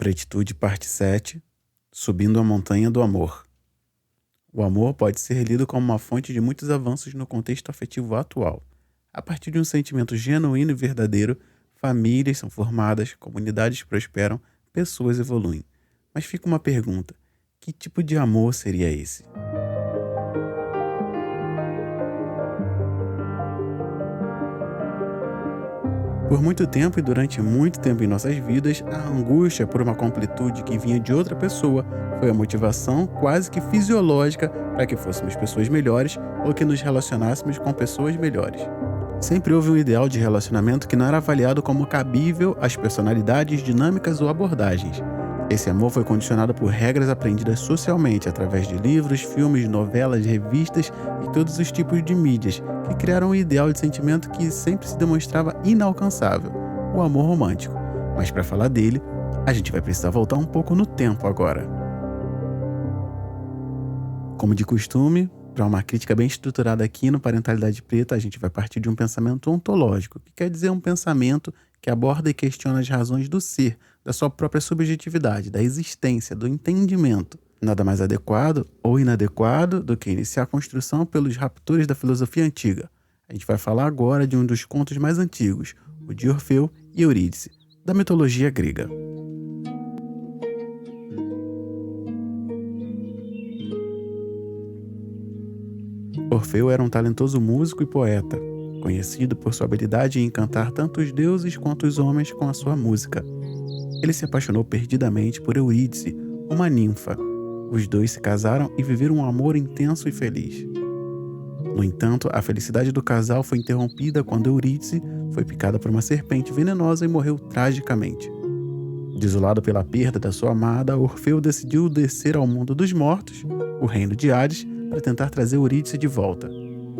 Pretitude, parte 7, Subindo a Montanha do Amor. O amor pode ser lido como uma fonte de muitos avanços no contexto afetivo atual. A partir de um sentimento genuíno e verdadeiro, famílias são formadas, comunidades prosperam, pessoas evoluem. Mas fica uma pergunta: que tipo de amor seria esse? Por muito tempo e durante muito tempo em nossas vidas, a angústia por uma completude que vinha de outra pessoa foi a motivação quase que fisiológica para que fôssemos pessoas melhores ou que nos relacionássemos com pessoas melhores. Sempre houve um ideal de relacionamento que não era avaliado como cabível às personalidades, dinâmicas ou abordagens. Esse amor foi condicionado por regras aprendidas socialmente através de livros, filmes, novelas, revistas e todos os tipos de mídias que criaram um ideal de sentimento que sempre se demonstrava inalcançável, o amor romântico. Mas para falar dele, a gente vai precisar voltar um pouco no tempo agora. Como de costume, para uma crítica bem estruturada aqui no Parentalidade Preta, a gente vai partir de um pensamento ontológico, que quer dizer um pensamento que aborda e questiona as razões do ser, da sua própria subjetividade, da existência, do entendimento. Nada mais adequado ou inadequado do que iniciar a construção pelos raptores da filosofia antiga. A gente vai falar agora de um dos contos mais antigos, o de Orfeu e Eurídice, da mitologia grega. Orfeu era um talentoso músico e poeta, conhecido por sua habilidade em encantar tanto os deuses quanto os homens com a sua música. Ele se apaixonou perdidamente por Eurídice, uma ninfa. Os dois se casaram e viveram um amor intenso e feliz. No entanto, a felicidade do casal foi interrompida quando Eurídice foi picada por uma serpente venenosa e morreu tragicamente. Desolado pela perda da sua amada, Orfeu decidiu descer ao mundo dos mortos, o reino de Hades, para tentar trazer Eurídice de volta.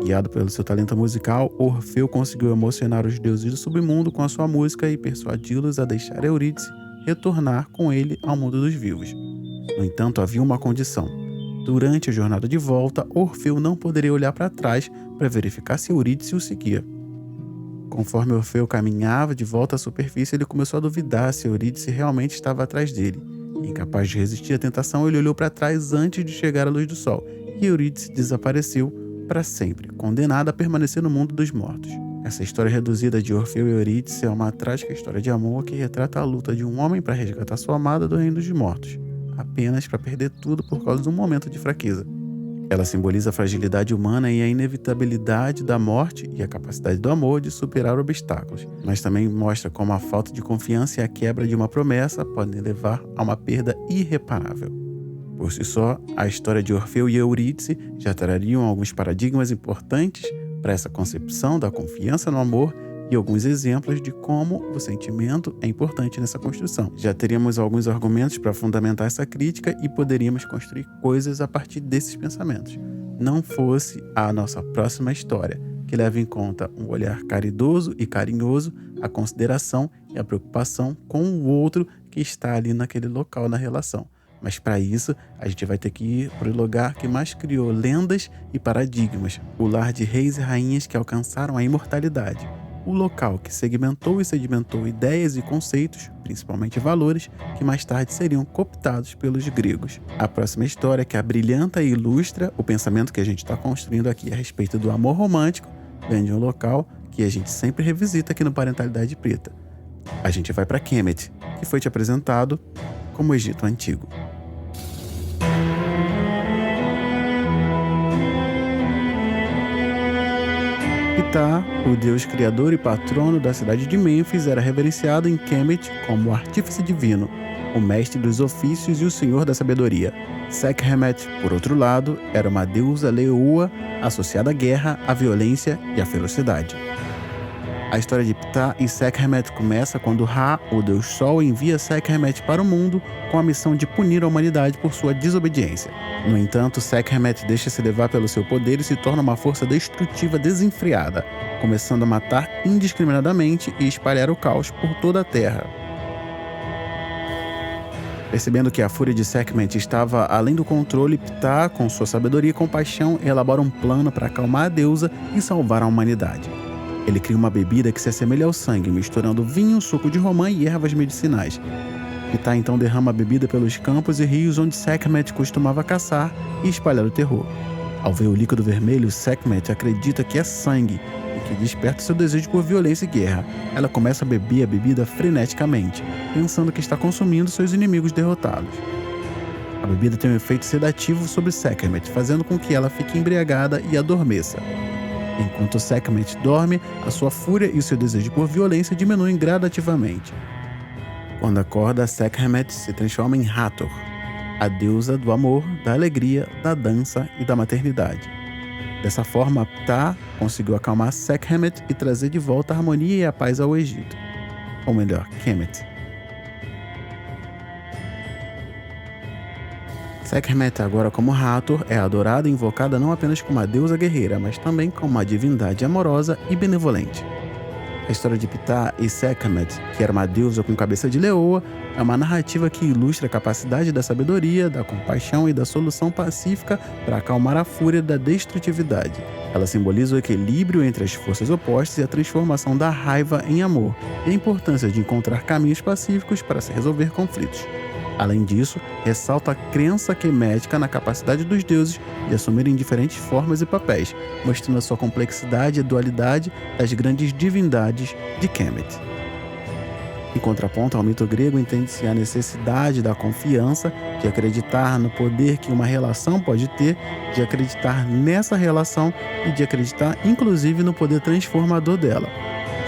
Guiado pelo seu talento musical, Orfeu conseguiu emocionar os deuses do submundo com a sua música e persuadi-los a deixar Eurídice retornar com ele ao mundo dos vivos. No entanto, havia uma condição. Durante a jornada de volta, Orfeu não poderia olhar para trás para verificar se Eurídice o seguia. Conforme Orfeu caminhava de volta à superfície, ele começou a duvidar se Eurídice realmente estava atrás dele. Incapaz de resistir à tentação, ele olhou para trás antes de chegar à luz do sol, e Eurídice desapareceu para sempre, condenada a permanecer no mundo dos mortos. Essa história reduzida de Orfeu e Eurídice é uma trágica história de amor que retrata a luta de um homem para resgatar sua amada do reino dos mortos, apenas para perder tudo por causa de um momento de fraqueza. Ela simboliza a fragilidade humana e a inevitabilidade da morte e a capacidade do amor de superar obstáculos, mas também mostra como a falta de confiança e a quebra de uma promessa podem levar a uma perda irreparável. Por si só, a história de Orfeu e Eurídice já trariam alguns paradigmas importantes para essa concepção da confiança no amor e alguns exemplos de como o sentimento é importante nessa construção. Já teríamos alguns argumentos para fundamentar essa crítica e poderíamos construir coisas a partir desses pensamentos. Não fosse a nossa próxima história, que leva em conta um olhar caridoso e carinhoso, a consideração e a preocupação com o outro que está ali naquele local na relação. Mas para isso, a gente vai ter que ir para o lugar que mais criou lendas e paradigmas, o lar de reis e rainhas que alcançaram a imortalidade. O local que segmentou e sedimentou ideias e conceitos, principalmente valores, que mais tarde seriam cooptados pelos gregos. A próxima história, que abrilhanta e ilustra o pensamento que a gente está construindo aqui a respeito do amor romântico, vem de um local que a gente sempre revisita aqui no Parentalidade Preta. A gente vai para Kemet, que foi te apresentado como o Egito Antigo. Ptah, o deus criador e patrono da cidade de Mênfis, era reverenciado em Kemet como o artífice divino, o mestre dos ofícios e o senhor da sabedoria. Sekhmet, por outro lado, era uma deusa leoa associada à guerra, à violência e à ferocidade. A história de Ptah e Sekhmet começa quando Ra, o deus Sol, envia Sekhmet para o mundo com a missão de punir a humanidade por sua desobediência. No entanto, Sekhmet deixa-se levar pelo seu poder e se torna uma força destrutiva desenfreada, começando a matar indiscriminadamente e espalhar o caos por toda a Terra. Percebendo que a fúria de Sekhmet estava além do controle, Ptah, com sua sabedoria e compaixão, elabora um plano para acalmar a deusa e salvar a humanidade. Ele cria uma bebida que se assemelha ao sangue, misturando vinho, suco de romã e ervas medicinais. Pitá então derrama a bebida pelos campos e rios onde Sekhmet costumava caçar e espalhar o terror. Ao ver o líquido vermelho, Sekhmet acredita que é sangue e que desperta seu desejo por violência e guerra. Ela começa a beber a bebida freneticamente, pensando que está consumindo seus inimigos derrotados. A bebida tem um efeito sedativo sobre Sekhmet, fazendo com que ela fique embriagada e adormeça. Enquanto Sekhmet dorme, a sua fúria e o seu desejo por violência diminuem gradativamente. Quando acorda, Sekhmet se transforma em Hathor, a deusa do amor, da alegria, da dança e da maternidade. Dessa forma, Ptah conseguiu acalmar Sekhmet e trazer de volta a harmonia e a paz ao Egito. Ou melhor, Kemet. Sekhmet, agora como Hathor, é adorada e invocada não apenas como uma deusa guerreira, mas também como uma divindade amorosa e benevolente. A história de Ptah e Sekhmet, que era uma deusa com cabeça de leoa, é uma narrativa que ilustra a capacidade da sabedoria, da compaixão e da solução pacífica para acalmar a fúria da destrutividade. Ela simboliza o equilíbrio entre as forças opostas e a transformação da raiva em amor, e a importância de encontrar caminhos pacíficos para se resolver conflitos. Além disso, ressalta a crença quemética na capacidade dos deuses de assumirem diferentes formas e papéis, mostrando a sua complexidade e dualidade das grandes divindades de Kemet. Em contraponto ao mito grego, entende-se a necessidade da confiança, de acreditar no poder que uma relação pode ter, de acreditar nessa relação e de acreditar inclusive no poder transformador dela.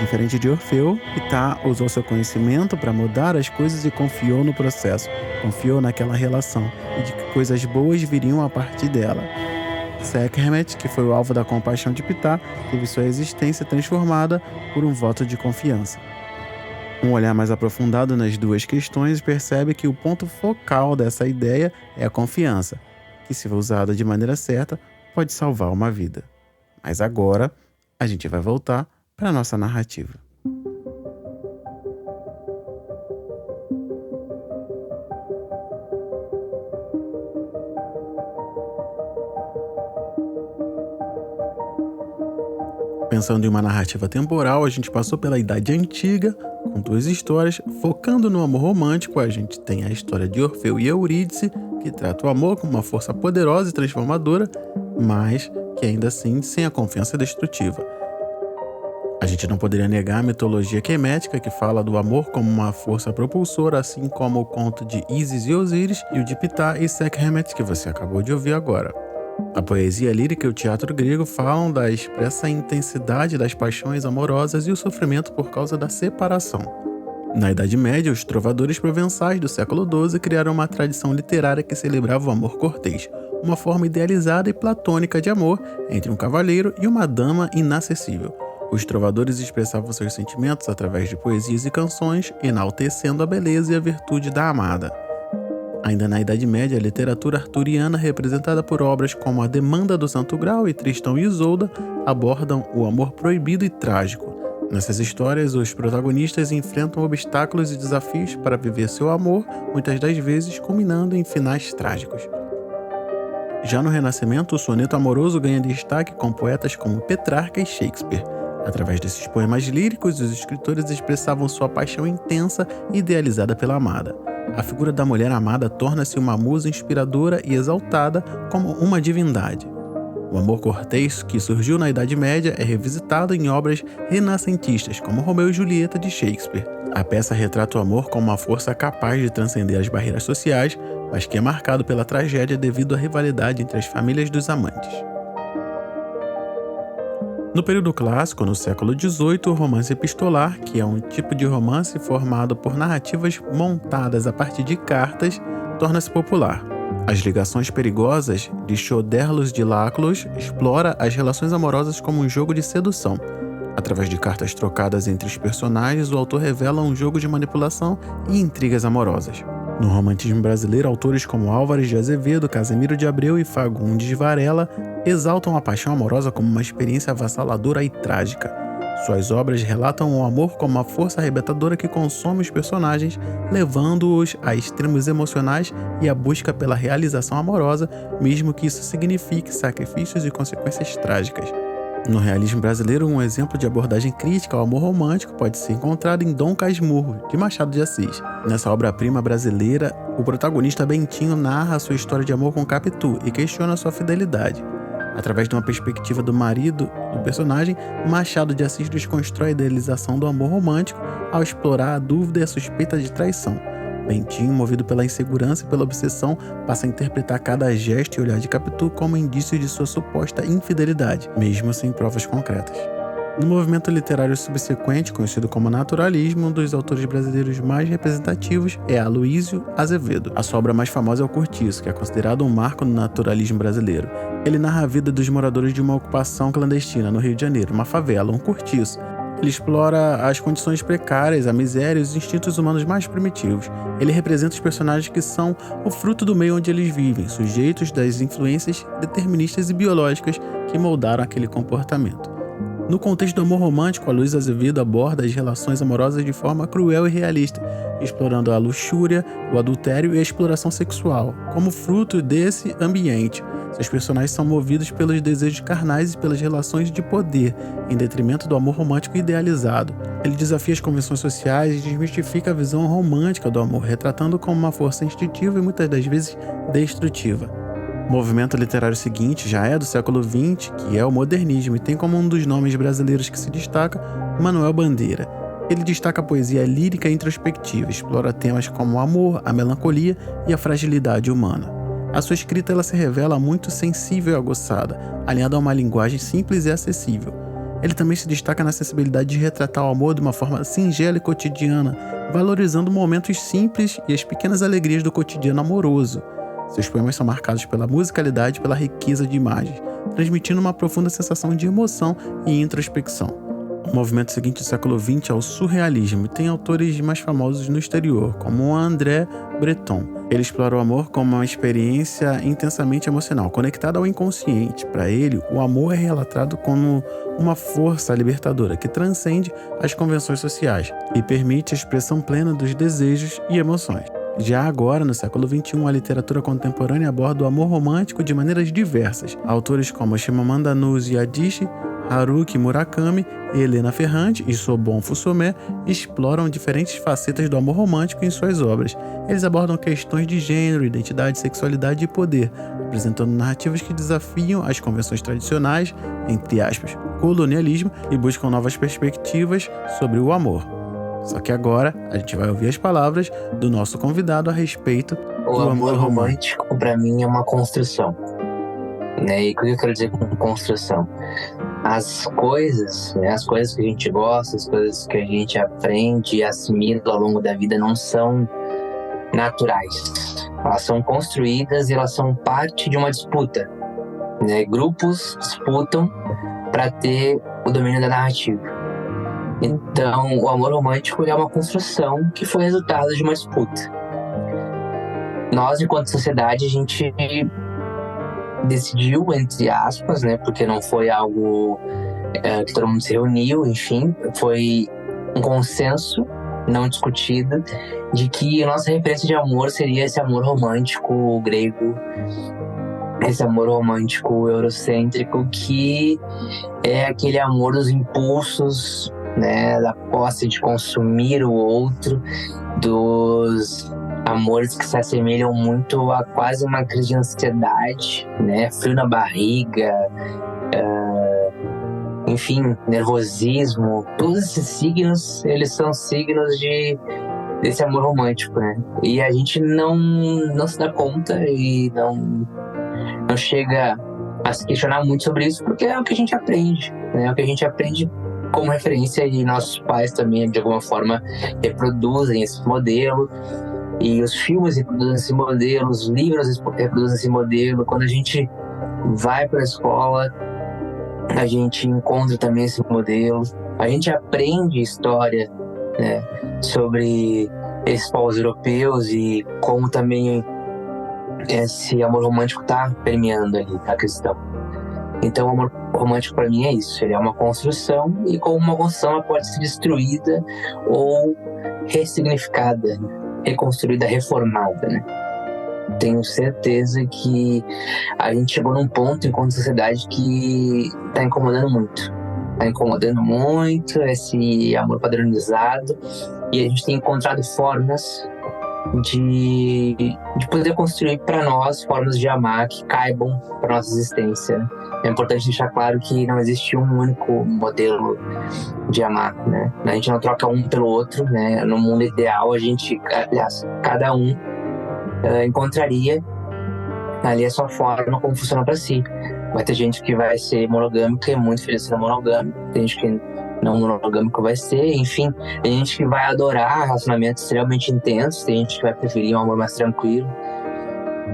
Diferente de Orfeu, Ptah usou seu conhecimento para mudar as coisas e confiou no processo, confiou naquela relação e de que coisas boas viriam a partir dela. Sekhmet, que foi o alvo da compaixão de Ptah, teve sua existência transformada por um voto de confiança. Um olhar mais aprofundado nas duas questões percebe que o ponto focal dessa ideia é a confiança, que, se usada de maneira certa, pode salvar uma vida. Mas agora, a gente vai voltar para a nossa narrativa. Pensando em uma narrativa temporal, a gente passou pela Idade Antiga, com duas histórias. Focando no amor romântico, a gente tem a história de Orfeu e Eurídice, que trata o amor como uma força poderosa e transformadora, mas que ainda assim sem a confiança destrutiva. A gente não poderia negar a mitologia quemética, que fala do amor como uma força propulsora, assim como o conto de Ísis e Osíris e o de Ptah e Sekhmet, que você acabou de ouvir agora. A poesia lírica e o teatro grego falam da expressa intensidade das paixões amorosas e o sofrimento por causa da separação. Na Idade Média, os trovadores provençais do século XII criaram uma tradição literária que celebrava o amor cortês, uma forma idealizada e platônica de amor entre um cavalheiro e uma dama inacessível. Os trovadores expressavam seus sentimentos através de poesias e canções, enaltecendo a beleza e a virtude da amada. Ainda na Idade Média, a literatura arturiana, representada por obras como A Demanda do Santo Grau e Tristão e Isolda, abordam o amor proibido e trágico. Nessas histórias, os protagonistas enfrentam obstáculos e desafios para viver seu amor, muitas das vezes culminando em finais trágicos. Já no Renascimento, o soneto amoroso ganha destaque com poetas como Petrarca e Shakespeare. Através desses poemas líricos, os escritores expressavam sua paixão intensa e idealizada pela amada. A figura da mulher amada torna-se uma musa inspiradora e exaltada como uma divindade. O amor cortês, que surgiu na Idade Média, é revisitado em obras renascentistas, como Romeu e Julieta de Shakespeare. A peça retrata o amor como uma força capaz de transcender as barreiras sociais, mas que é marcado pela tragédia devido à rivalidade entre as famílias dos amantes. No período clássico, no século XVIII, o romance epistolar, que é um tipo de romance formado por narrativas montadas a partir de cartas, torna-se popular. As Ligações Perigosas, de Choderlos de Laclos, explora as relações amorosas como um jogo de sedução. Através de cartas trocadas entre os personagens, o autor revela um jogo de manipulação e intrigas amorosas. No romantismo brasileiro, autores como Álvares de Azevedo, Casemiro de Abreu e Fagundes Varela exaltam a paixão amorosa como uma experiência avassaladora e trágica. Suas obras relatam o amor como uma força arrebentadora que consome os personagens, levando-os a extremos emocionais e a busca pela realização amorosa, mesmo que isso signifique sacrifícios e consequências trágicas. No realismo brasileiro, um exemplo de abordagem crítica ao amor romântico pode ser encontrado em Dom Casmurro, de Machado de Assis. Nessa obra-prima brasileira, o protagonista Bentinho narra a sua história de amor com Capitu e questiona sua fidelidade. Através de uma perspectiva do marido do personagem, Machado de Assis desconstrói a idealização do amor romântico ao explorar a dúvida e a suspeita de traição. Bentinho, movido pela insegurança e pela obsessão, passa a interpretar cada gesto e olhar de Capitu como indício de sua suposta infidelidade, mesmo sem provas concretas. No movimento literário subsequente, conhecido como naturalismo, um dos autores brasileiros mais representativos é Aloísio Azevedo. A sua obra mais famosa é O Cortiço, que é considerado um marco no naturalismo brasileiro. Ele narra a vida dos moradores de uma ocupação clandestina no Rio de Janeiro, uma favela, um cortiço. Ele explora as condições precárias, a miséria e os instintos humanos mais primitivos. Ele representa os personagens que são o fruto do meio onde eles vivem, sujeitos das influências deterministas e biológicas que moldaram aquele comportamento. No contexto do amor romântico, Aloísio Azevedo aborda as relações amorosas de forma cruel e realista, explorando a luxúria, o adultério e a exploração sexual. Como fruto desse ambiente, seus personagens são movidos pelos desejos carnais e pelas relações de poder, em detrimento do amor romântico idealizado. Ele desafia as convenções sociais e desmistifica a visão romântica do amor, retratando como uma força instintiva e muitas das vezes destrutiva. O movimento literário seguinte já é do século XX, que é o modernismo, e tem como um dos nomes brasileiros que se destaca Manuel Bandeira. Ele destaca a poesia lírica e introspectiva, explora temas como o amor, a melancolia e a fragilidade humana. A sua escrita ela se revela muito sensível e aguçada, alinhada a uma linguagem simples e acessível. Ele também se destaca na sensibilidade de retratar o amor de uma forma singela e cotidiana, valorizando momentos simples e as pequenas alegrias do cotidiano amoroso. Seus poemas são marcados pela musicalidade e pela riqueza de imagens, transmitindo uma profunda sensação de emoção e introspecção. O movimento seguinte do século XX é o surrealismo e tem autores mais famosos no exterior, como o André Breton. Ele explora o amor como uma experiência intensamente emocional, conectada ao inconsciente. Para ele, o amor é relatado como uma força libertadora que transcende as convenções sociais e permite a expressão plena dos desejos e emoções. Já agora, no século XXI, a literatura contemporânea aborda o amor romântico de maneiras diversas. Autores como Chimamanda Ngozi Adichie, Haruki Murakami, Helena Ferrante e Sobon Fusomé exploram diferentes facetas do amor romântico em suas obras. Eles abordam questões de gênero, identidade, sexualidade e poder, apresentando narrativas que desafiam as convenções tradicionais, entre aspas, colonialismo, e buscam novas perspectivas sobre o amor. Só que agora a gente vai ouvir as palavras do nosso convidado a respeito do amor romântico. Para mim é uma construção, né? E o que eu quero dizer com construção? As coisas, né? As coisas que a gente gosta, as coisas que a gente aprende e assimila ao longo da vida não são naturais. Elas são construídas e elas são parte de uma disputa, né? Grupos disputam para ter o domínio da narrativa. Então, o amor romântico é uma construção que foi resultado de uma disputa. Nós, enquanto sociedade, a gente decidiu, entre aspas, né, porque não foi algo que todo mundo se reuniu, enfim, foi um consenso não discutido de que a nossa referência de amor seria esse amor romântico grego, esse amor romântico eurocêntrico, que é aquele amor dos impulsos, né, da posse de consumir o outro, dos amores que se assemelham muito a quase uma crise de ansiedade, né, frio na barriga, enfim, nervosismo. Todos esses signos, eles são signos desse amor romântico, né? E a gente não se dá conta e não chega a se questionar muito sobre isso, porque é o que a gente aprende, né? É o que a gente aprende como referência, e nossos pais também, de alguma forma, reproduzem esse modelo, e os filmes reproduzem esse modelo, os livros reproduzem esse modelo. Quando a gente vai para a escola, a gente encontra também esse modelo, a gente aprende história, né, sobre esses povos europeus e como também esse amor romântico está permeando ali a questão. Então, o amor romântico para mim é isso, ele é uma construção, e como uma construção ela pode ser destruída ou ressignificada, reconstruída, reformada, né? tenho certeza que a gente chegou num ponto enquanto sociedade que tá incomodando muito. Tá incomodando muito esse amor padronizado, e a gente tem encontrado formas de poder construir para nós formas de amar que caibam para nossa existência, né? É importante deixar claro que não existe um único modelo de amar, né? A gente não troca um pelo outro, né? No mundo ideal, a gente, aliás, cada um encontraria ali a sua forma como funciona para si. Vai ter gente que vai ser monogâmica e é muito feliz sendo monogâmico, tem gente que não monogâmico vai ser, enfim, tem gente que vai adorar relacionamentos extremamente intensos, tem gente que vai preferir um amor mais tranquilo,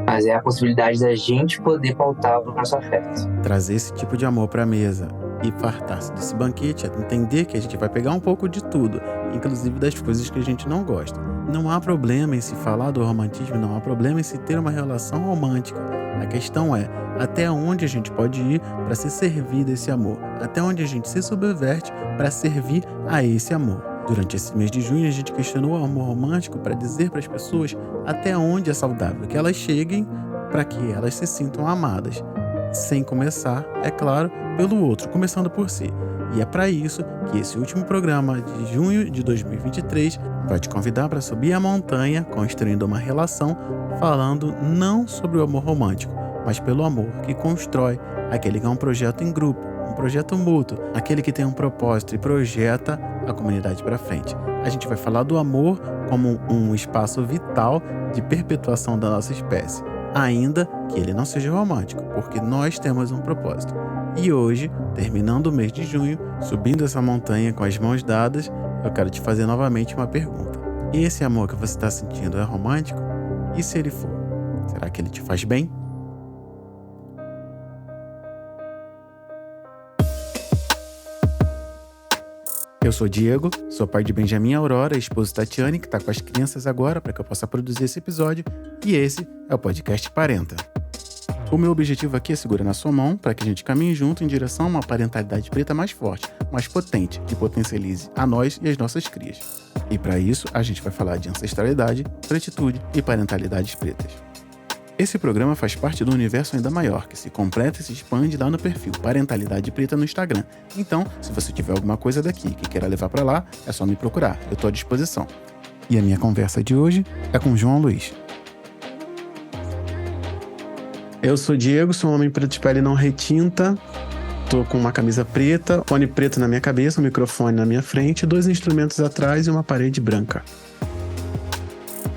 mas é a possibilidade da gente poder pautar o nosso afeto. Trazer esse tipo de amor pra mesa e fartar-se desse banquete é entender que a gente vai pegar um pouco de tudo, inclusive das coisas que a gente não gosta. Não há problema em se falar do romantismo, não há problema em se ter uma relação romântica. A questão é até onde a gente pode ir para se servir desse amor, até onde a gente se subverte para servir a esse amor. Durante esse mês de junho, a gente questionou o amor romântico para dizer para as pessoas até onde é saudável que elas cheguem para que elas se sintam amadas. Sem começar, é claro, pelo outro, começando por si. E é para isso que esse último programa de junho de 2023 vai te convidar para subir a montanha, construindo uma relação, falando não sobre o amor romântico, mas pelo amor que constrói, aquele que é um projeto em grupo, um projeto mútuo, aquele que tem um propósito e projeta a comunidade para frente. A gente vai falar do amor como um espaço vital de perpetuação da nossa espécie, ainda que ele não seja romântico, porque nós temos um propósito. E hoje, terminando o mês de junho, subindo essa montanha com as mãos dadas, eu quero te fazer novamente uma pergunta. Esse amor que você está sentindo é romântico? E se ele for, será que ele te faz bem? Eu sou Diego, sou pai de Benjamin e Aurora, esposo Tatiane, que está com as crianças agora para que eu possa produzir esse episódio, e esse é o podcast Parenta. O meu objetivo aqui é segurar na sua mão para que a gente caminhe junto em direção a uma parentalidade preta mais forte, mais potente, que potencialize a nós e as nossas crias. E para isso, a gente vai falar de ancestralidade, pretitude e parentalidades pretas. Esse programa faz parte do universo ainda maior, que se completa e se expande lá no perfil Parentalidade Preta no Instagram. Então, se você tiver alguma coisa daqui que queira levar para lá, é só me procurar, eu estou à disposição. E a minha conversa de hoje é com João Luiz. Eu sou Diego, sou um homem preto de pele não retinta, tô com uma camisa preta, fone preto na minha cabeça, um microfone na minha frente, 2 instrumentos atrás e uma parede branca.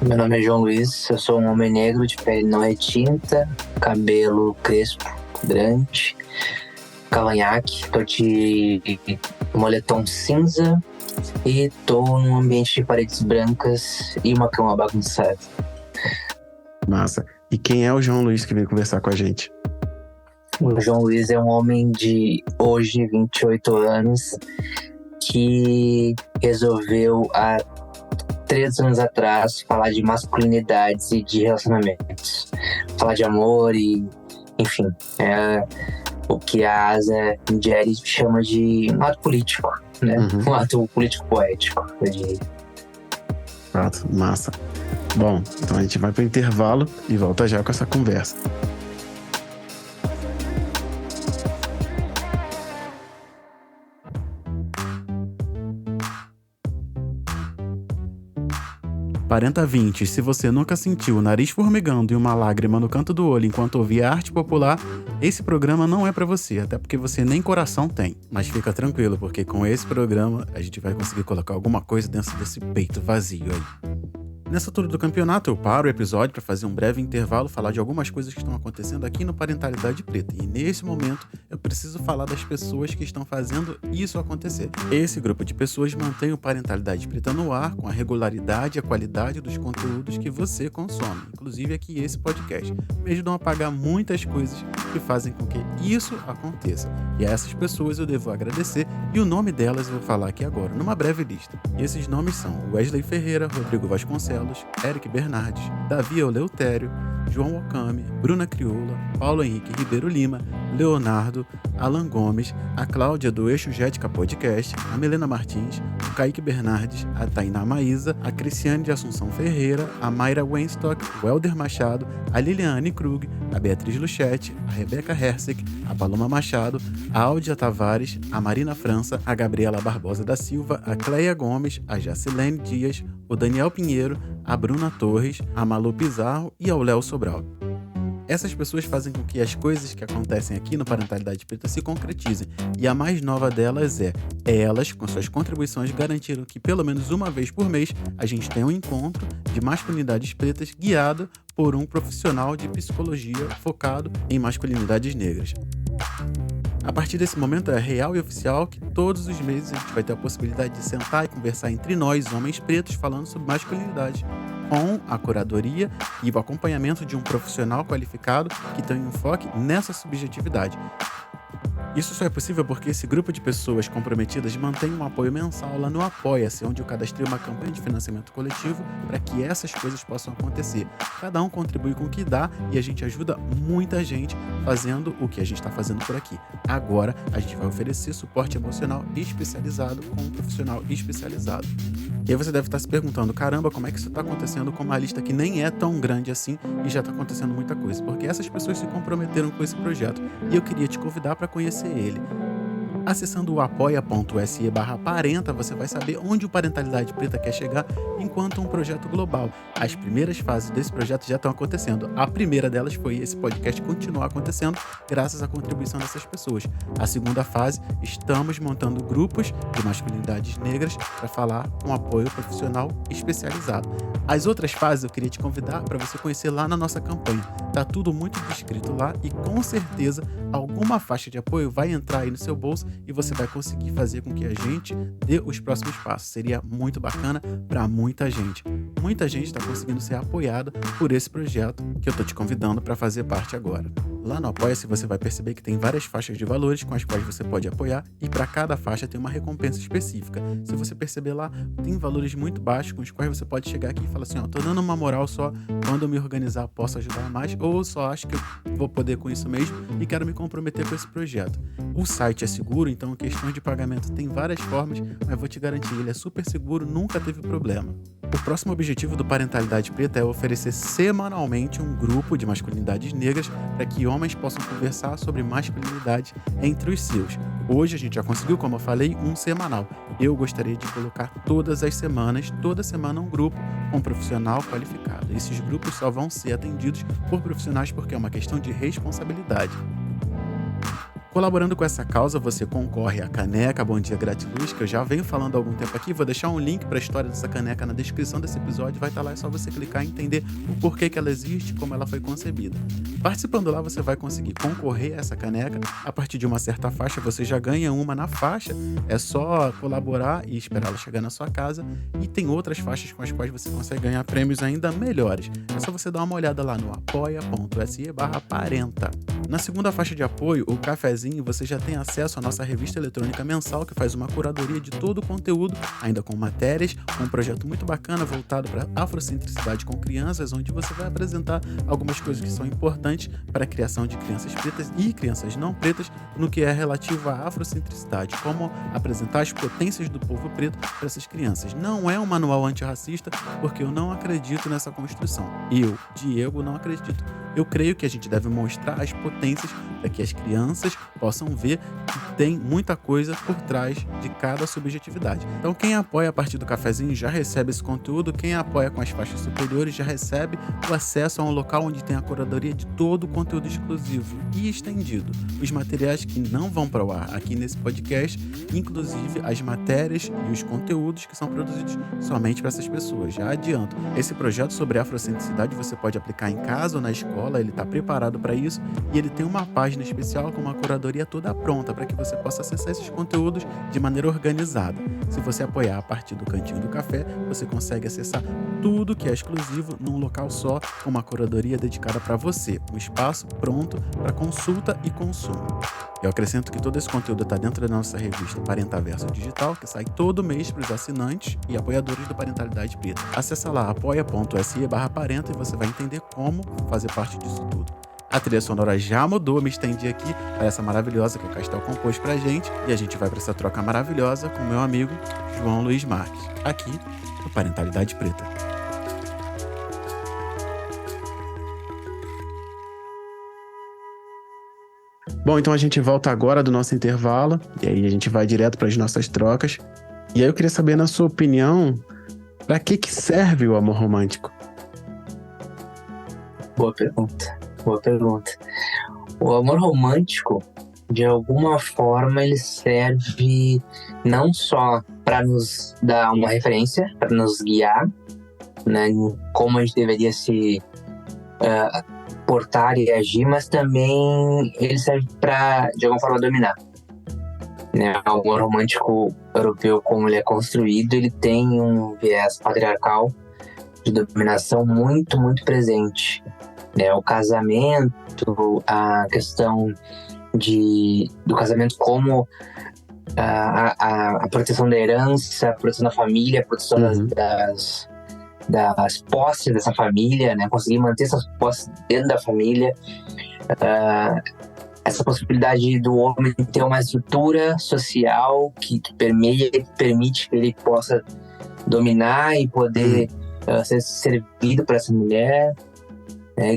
Meu nome é João Luiz, eu sou um homem negro de pele não retinta, cabelo crespo, grande, cavanhaque, tô de moletom cinza e tô num ambiente de paredes brancas e uma cama bagunçada. Massa. E quem é o João Luiz que veio conversar com a gente? O João Luiz é um homem de hoje 28 anos que resolveu há 3 anos atrás falar de masculinidades e de relacionamentos, falar de amor e, enfim, é o que a Asa Ingeri chama de um ato político, né? Um ato político poético, eu diria. Fato, massa. Bom, então a gente vai para o intervalo e volta já com essa conversa. Parenta 20, se você nunca sentiu o nariz formigando e uma lágrima no canto do olho enquanto ouvia arte popular, esse programa não é pra você, até porque você nem coração tem. Mas fica tranquilo, porque com esse programa a gente vai conseguir colocar alguma coisa dentro desse peito vazio aí. Nessa altura do campeonato, eu paro o episódio para fazer um breve intervalo, falar de algumas coisas que estão acontecendo aqui no Parentalidade Preta. E nesse momento, eu preciso falar das pessoas que estão fazendo isso acontecer. Esse grupo de pessoas mantém o Parentalidade Preta no ar com a regularidade e a qualidade dos conteúdos que você consome, inclusive aqui esse podcast. Me ajudam a pagar muitas coisas que fazem com que isso aconteça. E a essas pessoas eu devo agradecer, e o nome delas eu vou falar aqui agora, numa breve lista. E esses nomes são Wesley Ferreira, Rodrigo Vasconcelos, Eric Bernardes, Davi Eleutério, João Okami, Bruna Crioula, Paulo Henrique Ribeiro Lima, Leonardo, Alan Gomes, a Cláudia do Eixo Jética Podcast, a Milena Martins, o Kaique Bernardes, a Tainá Maísa, a Cristiane de Assunção Ferreira, a Mayra Weinstock, o Helder Machado, a Liliane Krug, a Beatriz Luchetti, a Rebeca Hersek, a Paloma Machado, a Áudia Tavares, a Marina França, a Gabriela Barbosa da Silva, a Cleia Gomes, a Jacilene Dias, o Daniel Pinheiro, a Bruna Torres, a Malu Pizarro e ao Léo Sobral. Essas pessoas fazem com que as coisas que acontecem aqui no Parentalidade Preta se concretizem, e a mais nova delas é elas, com suas contribuições, garantiram que pelo menos uma vez por mês a gente tenha um encontro de masculinidades pretas guiado por um profissional de psicologia focado em masculinidades negras. A partir desse momento é real e oficial que todos os meses a gente vai ter a possibilidade de sentar e conversar entre nós, homens pretos, falando sobre masculinidade, com a curadoria e o acompanhamento de um profissional qualificado que tem um enfoque nessa subjetividade. Isso só é possível porque esse grupo de pessoas comprometidas mantém um apoio mensal lá no Apoia-se, onde eu cadastrei uma campanha de financiamento coletivo para que essas coisas possam acontecer. Cada um contribui com o que dá e a gente ajuda muita gente fazendo o que a gente está fazendo por aqui. Agora, a gente vai oferecer suporte emocional especializado com um profissional especializado. E aí você deve estar se perguntando, caramba, como é que isso está acontecendo com uma lista que nem é tão grande assim e já está acontecendo muita coisa? Porque essas pessoas se comprometeram com esse projeto e eu queria te convidar para conhecer ele. Acessando o apoia.se/parenta, você vai saber onde o Parentalidade Preta quer chegar enquanto um projeto global. As primeiras fases desse projeto já estão acontecendo. A primeira delas foi esse podcast continuar acontecendo graças à contribuição dessas pessoas. A segunda fase, estamos montando grupos de masculinidades negras para falar com apoio profissional especializado. As outras fases eu queria te convidar para você conhecer lá na nossa campanha. Tá tudo muito descrito lá e com certeza alguma faixa de apoio vai entrar aí no seu bolso e você vai conseguir fazer com que a gente dê os próximos passos. Seria muito bacana para muita gente. Muita gente está conseguindo ser apoiada por esse projeto que eu estou te convidando para fazer parte agora. Lá no Apoia-se você vai perceber que tem várias faixas de valores com as quais você pode apoiar e para cada faixa tem uma recompensa específica. Se você perceber lá, tem valores muito baixos com os quais você pode chegar aqui e falar assim, ó, tô dando uma moral só, quando eu me organizar posso ajudar mais, ou só acho que eu vou poder com isso mesmo e quero me comprometer com esse projeto. O site é seguro, então questões de pagamento tem várias formas, mas vou te garantir, ele é super seguro, nunca teve problema. O próximo objetivo do Parentalidade Preta é oferecer semanalmente um grupo de masculinidades negras para que homens possam conversar sobre masculinidade entre os seus. Hoje a gente já conseguiu, como eu falei, um semanal. Eu gostaria de colocar todas as semanas, toda semana um grupo com um profissional qualificado. Esses grupos só vão ser atendidos por profissionais porque é uma questão de responsabilidade. Colaborando com essa causa, você concorre à caneca Bom Dia Gratiluz, que eu já venho falando há algum tempo aqui. Vou deixar um link para a história dessa caneca na descrição desse episódio. Vai estar lá, é só você clicar e entender o porquê que ela existe, como ela foi concebida. Participando lá, você vai conseguir concorrer a essa caneca. A partir de uma certa faixa, você já ganha uma na faixa. É só colaborar e esperar ela chegar na sua casa. E tem outras faixas com as quais você consegue ganhar prêmios ainda melhores. É só você dar uma olhada lá no apoia.se/parenta. Na segunda faixa de apoio, o cafezinho, você já tem acesso à nossa revista eletrônica mensal, que faz uma curadoria de todo o conteúdo, ainda com matérias, um projeto muito bacana voltado para afrocentricidade com crianças, onde você vai apresentar algumas coisas que são importantes para a criação de crianças pretas e crianças não pretas no que é relativo à afrocentricidade, como apresentar as potências do povo preto para essas crianças. Não é um manual antirracista, porque eu não acredito nessa construção. Eu, Diego, não acredito. Eu creio que a gente deve mostrar as potências para que as crianças possam ver que tem muita coisa por trás de cada subjetividade. Então quem apoia a partir do cafezinho já recebe esse conteúdo, quem apoia com as faixas superiores já recebe o acesso a um local onde tem a curadoria de todo o conteúdo exclusivo e estendido. Os materiais que não vão para o ar aqui nesse podcast, inclusive as matérias e os conteúdos que são produzidos somente para essas pessoas. Já adianto, esse projeto sobre afrocentricidade você pode aplicar em casa ou na escola, ele está preparado para isso e ele tem uma página especial com uma curadoria toda pronta para que você possa acessar esses conteúdos de maneira organizada. Se você apoiar a partir do Cantinho do Café, você consegue acessar tudo que é exclusivo num local só, com uma curadoria dedicada para você, um espaço pronto para consulta e consumo. Eu acrescento que todo esse conteúdo está dentro da nossa revista Parentaverso Digital, que sai todo mês para os assinantes e apoiadores do Parentalidade Preta. Acesse lá apoia.se/parenta e você vai entender como fazer parte disso tudo. A trilha sonora já mudou, me estendi aqui para essa maravilhosa que o Castel compôs pra gente, e a gente vai para essa troca maravilhosa com meu amigo João Luiz Marques, aqui no Parentalidade Preta. Bom, então a gente volta agora do nosso intervalo, e aí a gente vai direto para as nossas trocas. E aí eu queria saber, na sua opinião, para que serve o amor romântico? Boa pergunta. O amor romântico, de alguma forma, ele serve não só para nos dar uma referência, para nos guiar, né, em como a gente deveria se portar e agir, mas também ele serve para, de alguma forma, dominar. Né? O amor romântico europeu, como ele é construído, ele tem um viés patriarcal de dominação muito, muito presente. Né? O casamento, a questão do casamento como a proteção da herança, a proteção da família, a proteção das posses dessa família, né? Conseguir manter essas posses dentro da família, essa possibilidade do homem ter uma estrutura social que permite que ele possa dominar e poder ser servido por essa mulher,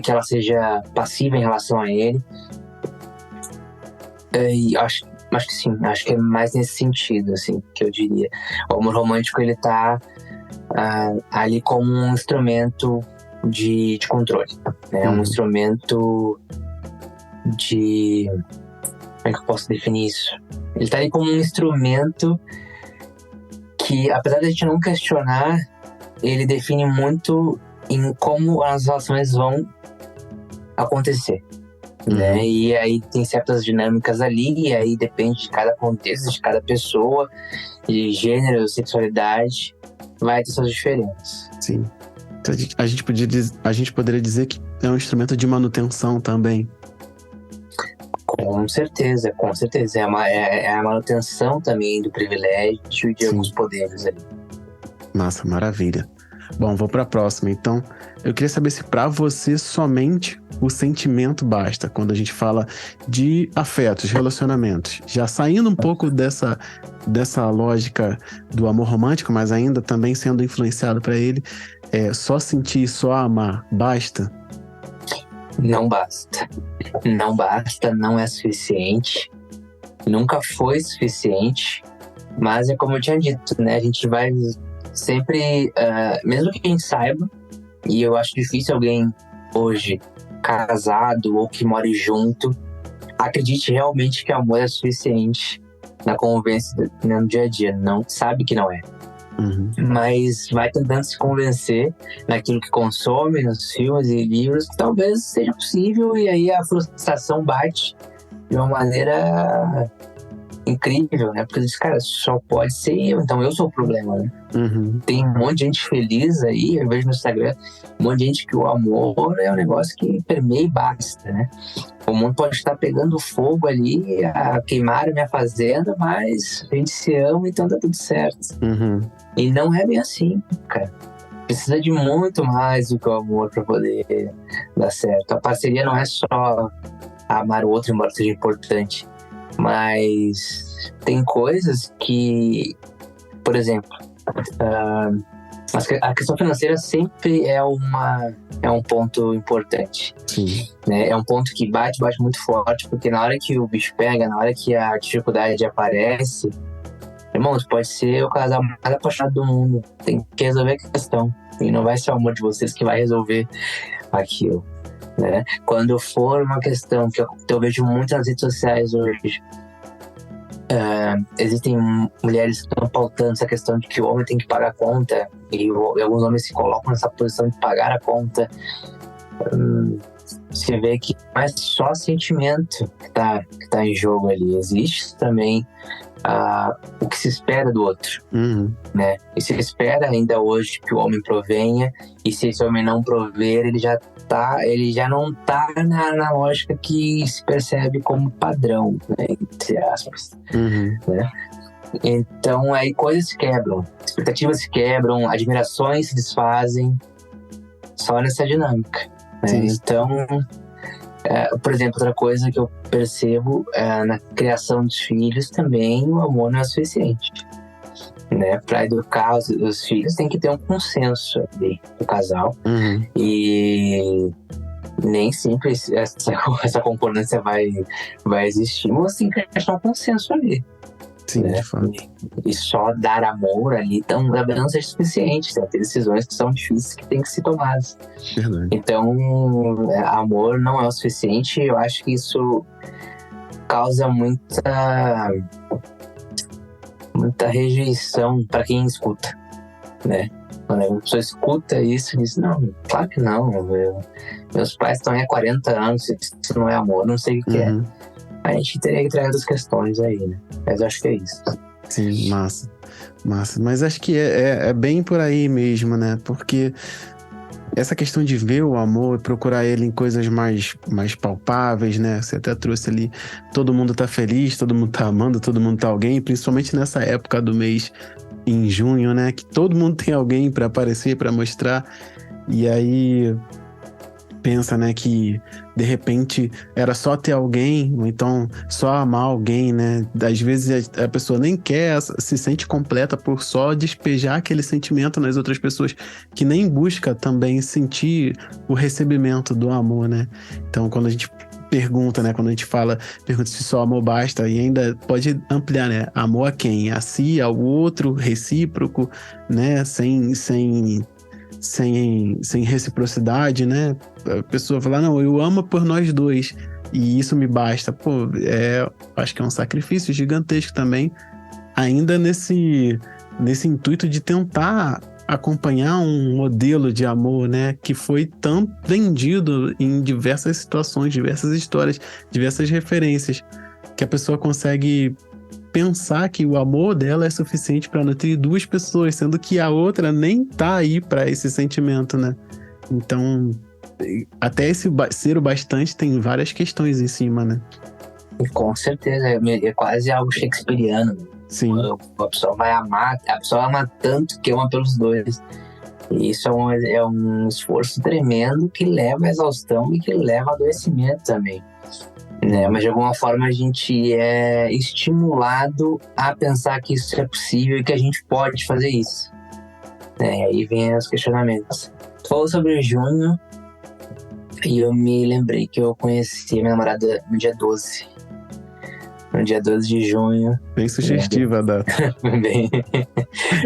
que ela seja passiva em relação a ele. E acho que sim, acho que é mais nesse sentido, assim, que eu diria. O amor romântico, ele tá ali como um instrumento de controle, né? Um instrumento de... Como é que eu posso definir isso? Ele tá ali como um instrumento que, apesar de a gente não questionar, ele define muito em como as relações vão acontecer. Né? E aí tem certas dinâmicas ali, e aí depende de cada contexto, de cada pessoa, de gênero, sexualidade, vai ter suas diferenças. Sim. Então, a gente poderia dizer que é um instrumento de manutenção também. Com certeza. É a manutenção também do privilégio e de alguns poderes ali. Massa, maravilha. Bom, vou para a próxima. Então, eu queria saber se para você somente o sentimento basta, quando a gente fala de afetos, relacionamentos. Já saindo um pouco dessa lógica do amor romântico, mas ainda também sendo influenciado para ele, só sentir, só amar, basta? Não basta. Não é suficiente. Nunca foi suficiente. Mas é como eu tinha dito, né? A gente vai sempre, mesmo que a gente saiba, e eu acho difícil alguém hoje casado ou que more junto acredite realmente que amor é suficiente na convivência, né, no dia a dia. Não sabe que não é. Mas vai tentando se convencer naquilo que consome, nos filmes e livros, que talvez seja possível, e aí a frustração bate de uma maneira incrível, né? Porque diz, cara, só pode ser eu, então eu sou o problema, né? Tem um monte de gente feliz aí, eu vejo no Instagram, um monte de gente que o amor é um negócio que permeia e basta, né? O mundo pode estar pegando fogo ali, a queimar a minha fazenda, mas a gente se ama, então tá tudo certo. E não é bem assim, cara. Precisa de muito mais do que o amor para poder dar certo. A parceria não é só amar o outro, embora seja importante. Mas tem coisas que, por exemplo, a questão financeira sempre é um ponto importante. Sim. Né? É um ponto que bate muito forte, porque na hora que o bicho pega, na hora que a dificuldade aparece, irmão, tu pode ser o casal mais apaixonado do mundo. Tem que resolver a questão. E não vai ser o amor de vocês que vai resolver aquilo. Né? Quando for uma questão que eu vejo muito nas redes sociais hoje, existem mulheres que estão pautando essa questão de que o homem tem que pagar a conta, e alguns homens se colocam nessa posição de pagar a conta. você vê que não é só sentimento que tá em jogo ali. Existe também o que se espera do outro, né? E se espera ainda hoje que o homem provenha, e se esse homem não prover, ele já não tá na lógica que se percebe como padrão, né? Entre aspas, né? Então aí coisas se quebram, expectativas se quebram, admirações se desfazem só nessa dinâmica, né? Então, por exemplo, outra coisa que eu percebo na criação dos filhos também, o amor não é suficiente, né? Para educar os filhos tem que ter um consenso ali do casal, e nem sempre essa concordância vai existir, mas tem que achar um consenso ali. Sim, né? De fato. E só dar amor ali também não seja suficiente. Tem decisões que são difíceis que têm que ser tomadas. Verdade. Então, amor não é o suficiente. Eu acho que isso causa muita rejeição para quem escuta, né? Quando a pessoa escuta isso, diz: não, claro que não. Meus pais estão aí há 40 anos, isso não é amor, não sei o que é. A gente teria que trazer outras questões aí, né? Mas eu acho que é isso. Sim, massa. Mas acho que é bem por aí mesmo, né? Porque essa questão de ver o amor e procurar ele em coisas mais palpáveis, né? Você até trouxe ali, todo mundo tá feliz, todo mundo tá amando, todo mundo tá alguém, principalmente nessa época do mês, em junho, né? Que todo mundo tem alguém pra aparecer, pra mostrar. E aí pensa, né, que de repente era só ter alguém, ou então só amar alguém, né? Às vezes a pessoa nem quer, se sente completa por só despejar aquele sentimento nas outras pessoas, que nem busca também sentir o recebimento do amor, né? Então, quando a gente pergunta, né, quando a gente pergunta se só amor basta, e ainda pode ampliar, né? Amor a quem? A si, ao outro, recíproco, né? Sem reciprocidade, né? A pessoa fala: não, eu amo por nós dois e isso me basta. Pô, acho que é um sacrifício gigantesco também, ainda nesse intuito de tentar acompanhar um modelo de amor, né? Que foi tão vendido em diversas situações, diversas histórias, diversas referências, que a pessoa consegue pensar que o amor dela é suficiente para nutrir duas pessoas, sendo que a outra nem tá aí para esse sentimento, né? Então, até esse ser o bastante tem várias questões em cima, né? Com certeza, é quase algo shakespeariano. Sim. A pessoa vai amar, a pessoa ama tanto que ama pelos dois. E isso é um esforço tremendo que leva à exaustão e que leva a adoecimento também. Né? Mas de alguma forma a gente é estimulado a pensar que isso é possível e que a gente pode fazer isso. Né? E aí vem os questionamentos. Tu falou sobre junho e eu me lembrei que eu conheci a minha namorada no dia 12. No dia 12 de junho. Bem sugestiva a data.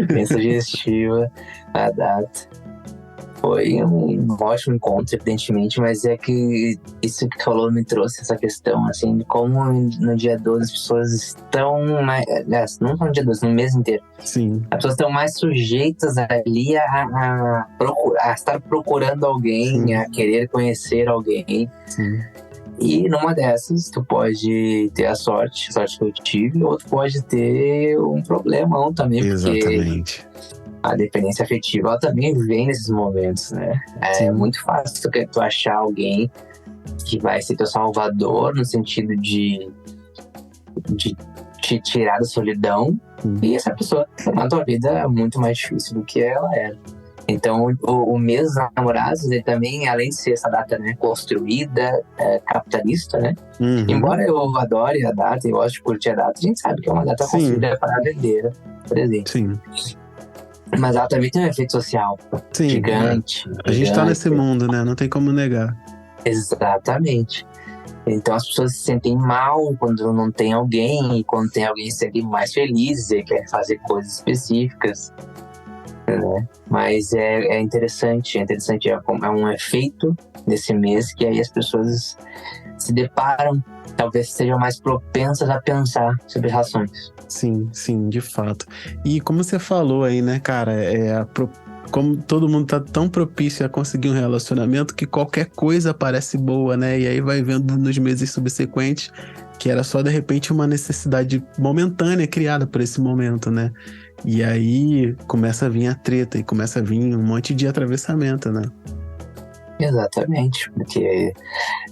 bem sugestiva a data. Foi um ótimo encontro, evidentemente, mas é que isso que falou me trouxe essa questão, assim, de como no dia 12 as pessoas estão mais, não só no dia 12, no mês inteiro. Sim. As pessoas estão mais sujeitas ali a estar procurando alguém, sim, a querer conhecer alguém. Sim. E numa dessas, tu pode ter a sorte que eu tive, ou tu pode ter um problemão também. Exatamente. Porque a dependência afetiva, ela também vem nesses momentos, né? É muito fácil tu achar alguém que vai ser teu salvador, no sentido de te tirar da solidão, e essa pessoa na tua vida é muito mais difícil do que ela era. Então, o mês dos namorados, ele também, além de ser essa data, né, construída, capitalista, né? Embora eu adore a data e gosto de curtir a data, a gente sabe que é uma data construída para vender presente. Sim. Mas ela também tem um efeito social gigante. A gente tá nesse mundo, né? Não tem como negar. Exatamente. Então as pessoas se sentem mal quando não tem alguém, e quando tem alguém se sentem mais felizes e querem fazer coisas específicas. Né? Mas é interessante, é um efeito desse mês que aí as pessoas se deparam, talvez sejam mais propensas a pensar sobre relações. Sim, de fato. E como você falou aí, né, cara, como todo mundo tá tão propício a conseguir um relacionamento que qualquer coisa parece boa, né? E aí vai vendo nos meses subsequentes que era só de repente uma necessidade momentânea criada por esse momento, né? E aí começa a vir a treta e começa a vir um monte de atravessamento, né? Exatamente, porque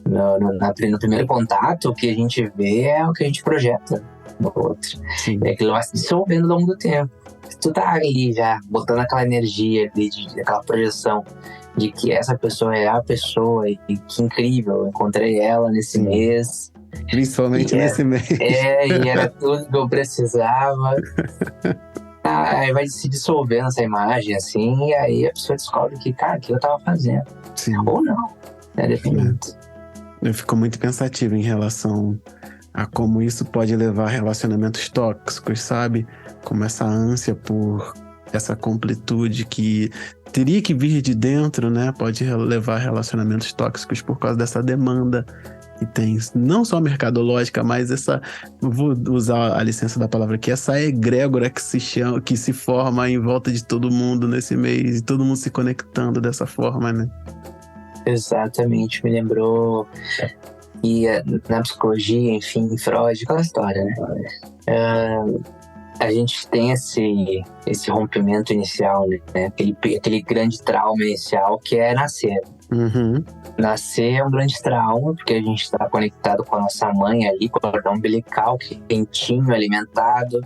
no primeiro contato o que a gente vê é o que a gente projeta no outro. Sim. E aquilo vai se dissolvendo ao longo do tempo. Se tu tá ali já botando aquela energia ali, aquela projeção de que essa pessoa é a pessoa e que incrível, eu encontrei ela nesse mês. Principalmente nesse mês. E era tudo que eu precisava. Aí vai se dissolvendo essa imagem, assim, e aí a pessoa descobre que, cara, o que eu tava fazendo. Sim. Ou não, né? Depende muito. Eu fico muito pensativo em relação a como isso pode levar a relacionamentos tóxicos, sabe? Como essa ânsia por essa completude que teria que vir de dentro, né? Pode levar a relacionamentos tóxicos por causa dessa demanda que tem, não só mercadológica, mas essa, vou usar a licença da palavra aqui, essa egrégora que se forma em volta de todo mundo nesse mês, e todo mundo se conectando dessa forma, né? Exatamente, me lembrou que na psicologia, enfim, Freud, aquela história, né? A gente tem esse rompimento inicial, né? Aquele grande trauma inicial que é nascer. Uhum. Nascer é um grande trauma, porque a gente está conectado com a nossa mãe ali, com o cordão umbilical, quentinho, alimentado,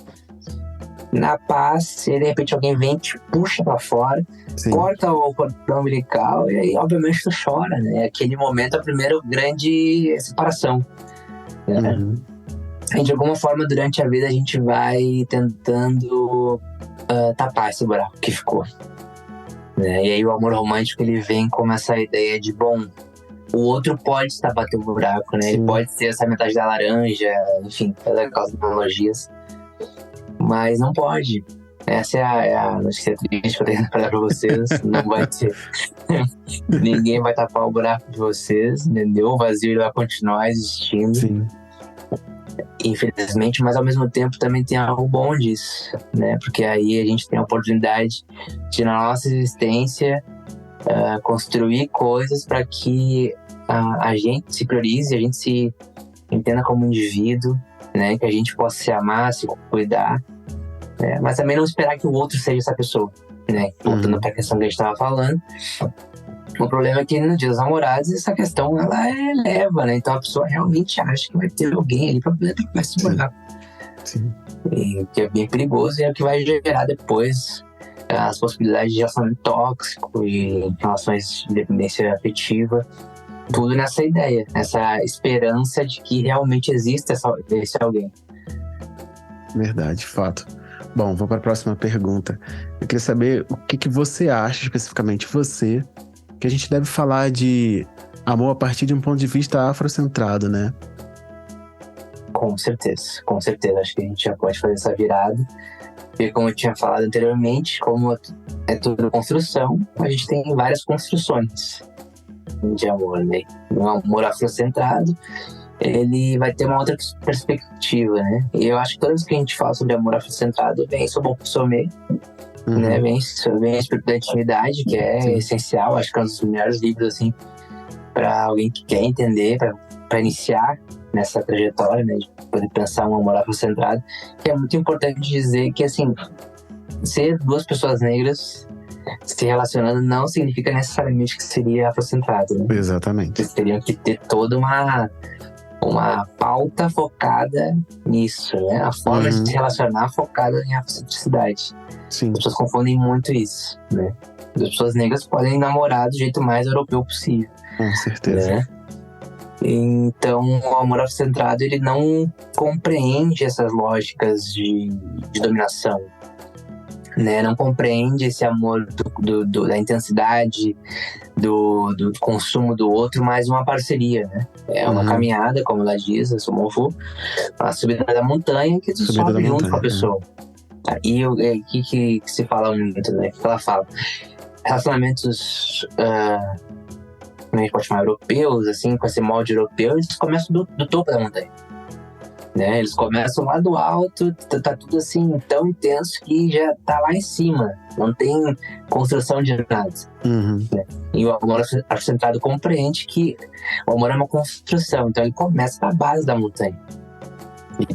na paz, e de repente alguém vem, te puxa pra fora, Sim. corta o cordão umbilical, e aí obviamente tu chora, né? Aquele momento é a primeira grande separação, né? Uhum. E de alguma forma, durante a vida, a gente vai tentando tapar esse buraco que ficou. Né? E aí o amor romântico, ele vem com essa ideia de, bom, o outro pode tapar teu buraco, né? Sim. Ele pode ser essa metade da laranja, enfim, aquelas analogias. Mas não pode. Essa é a notícia triste que eu tenho pra dar pra vocês. Não vai ter. Ninguém vai tapar o buraco de vocês, entendeu? O vazio ele vai continuar existindo. Sim. Infelizmente, mas ao mesmo tempo também tem algo bom disso, né? Porque aí a gente tem a oportunidade de, na nossa existência, construir coisas para que a gente se priorize, a gente se entenda como indivíduo, né? Que a gente possa se amar, se cuidar, né? Mas também não esperar que o outro seja essa pessoa, né? Voltando para a questão que a gente estava falando. O problema é que no Dia dos Namorados essa questão ela eleva, né? Então a pessoa realmente acha que vai ter alguém ali para poder tapar esse buraco. Sim. E que é bem perigoso e é o que vai gerar depois as possibilidades de relacionamento tóxico e relações de dependência afetiva. Tudo nessa ideia, nessa esperança de que realmente exista esse alguém. Verdade, fato. Bom, vou para a próxima pergunta. Eu queria saber o que você acha, especificamente você, que a gente deve falar de amor a partir de um ponto de vista afrocentrado, né? Com certeza, com certeza. Acho que a gente já pode fazer essa virada. Porque como eu tinha falado anteriormente, como é tudo construção, a gente tem várias construções de amor, né? Um amor afrocentrado, ele vai ter uma outra perspectiva, né? E eu acho que toda vez que a gente fala sobre amor afrocentrado, vem sobre o consommer, né? Vem a espírito da intimidade, que é essencial. Acho que é um dos melhores livros, assim, para alguém que quer entender, para iniciar nessa trajetória, né? De poder pensar um amor afrocentrado. Que é muito importante dizer que, assim, ser duas pessoas negras se relacionando não significa necessariamente que seria afrocentrado, né? Exatamente. Eles teriam que ter toda uma pauta focada nisso, né? A forma de se relacionar focada em afrocentricidade. Sim. As pessoas confundem muito isso, né? As pessoas negras podem namorar do jeito mais europeu possível. Com certeza. Né? Então, o amor afrocentrado, ele não compreende essas lógicas de dominação, né? Não compreende esse amor da intensidade, do consumo do outro, mas uma parceria, né? É uma caminhada, como ela diz, a Somofu, uma subida da montanha que tu sobe junto com a pessoa. E o que se fala muito, né? O que ela fala? Relacionamentos, como a gente pode chamar, europeus, assim, com esse molde europeu, eles começam do topo da montanha. né? Eles começam lá do alto, tá tudo assim tão intenso que já tá lá em cima, não tem construção de nada. E o amor autocentrado compreende que o amor é uma construção, então ele começa da base da montanha.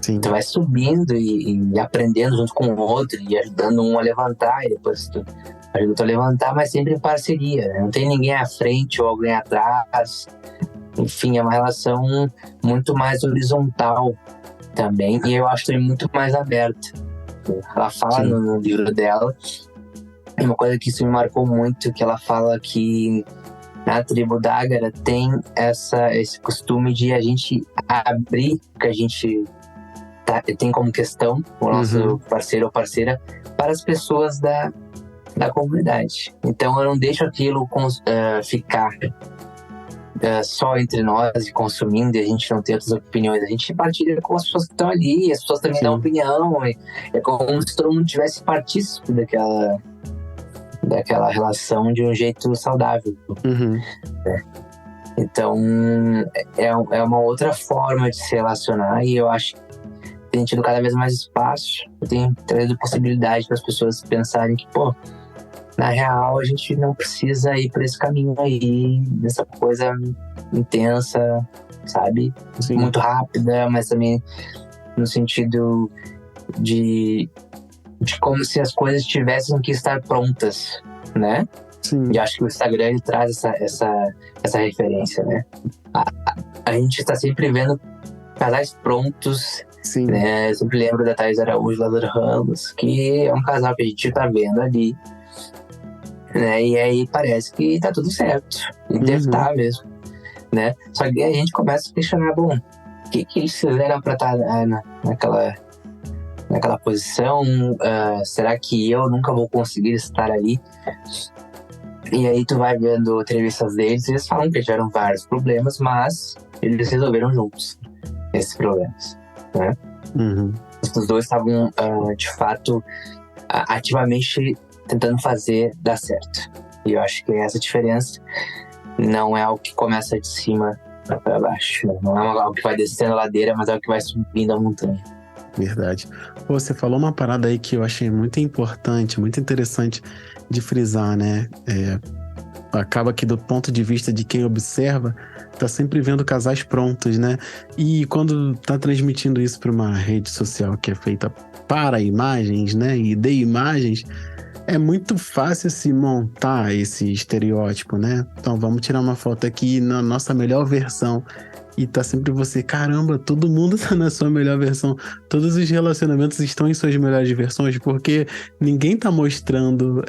Sim. Tu vai subindo e aprendendo junto com o outro e ajudando um a levantar, e depois tu ajuda tu a levantar, mas sempre em parceria, né? Não tem ninguém à frente ou alguém atrás. Enfim, é uma relação muito mais horizontal também, e eu acho que é muito mais aberta. Ela fala no livro dela, e uma coisa que isso me marcou muito, que ela fala que na tribo d'Ágara tem esse costume de a gente abrir o que a gente tem como questão, o nosso parceiro ou parceira, para as pessoas da comunidade. Então eu não deixo aquilo ficar só entre nós e consumindo, e a gente não tem outras opiniões. A gente partilha com as pessoas que estão ali, as pessoas também dão opinião, é como se todo mundo tivesse partícipe daquela relação de um jeito saudável. Né? Então é uma outra forma de se relacionar, e eu acho que tem tido cada vez mais espaço, tem trazido possibilidade para as pessoas pensarem que, na real, a gente não precisa ir por esse caminho aí, dessa coisa intensa, sabe? Sim. Muito rápida, mas também no sentido de como se as coisas tivessem que estar prontas, né? Sim. E acho que o Instagram ele traz essa referência, né? A gente está sempre vendo casais prontos. Sim. Né? Eu sempre lembro da Thaís Araújo, Lázaro Ramos, que é um casal que a gente tá vendo ali, né? E aí parece que tá tudo certo, e deve estar mesmo, né? Só que aí a gente começa a questionar, o que eles fizeram pra estar naquela posição? Será que eu nunca vou conseguir estar ali? E aí tu vai vendo entrevistas deles, e eles falam que tiveram vários problemas, mas eles resolveram juntos esses problemas, né? Os dois estavam, de fato, ativamente tentando fazer dar certo. E eu acho que essa diferença não é algo que começa de cima para baixo. Não é algo que vai descendo a ladeira, mas é algo que vai subindo a montanha. Verdade. Você falou uma parada aí que eu achei muito importante, muito interessante de frisar, né? Acaba que do ponto de vista de quem observa, tá sempre vendo casais prontos, né? E quando tá transmitindo isso para uma rede social que é feita para imagens, né? E de imagens, é muito fácil se montar esse estereótipo, né? Então vamos tirar uma foto aqui na nossa melhor versão. E tá sempre você, caramba, todo mundo tá na sua melhor versão. Todos os relacionamentos estão em suas melhores versões, porque ninguém tá mostrando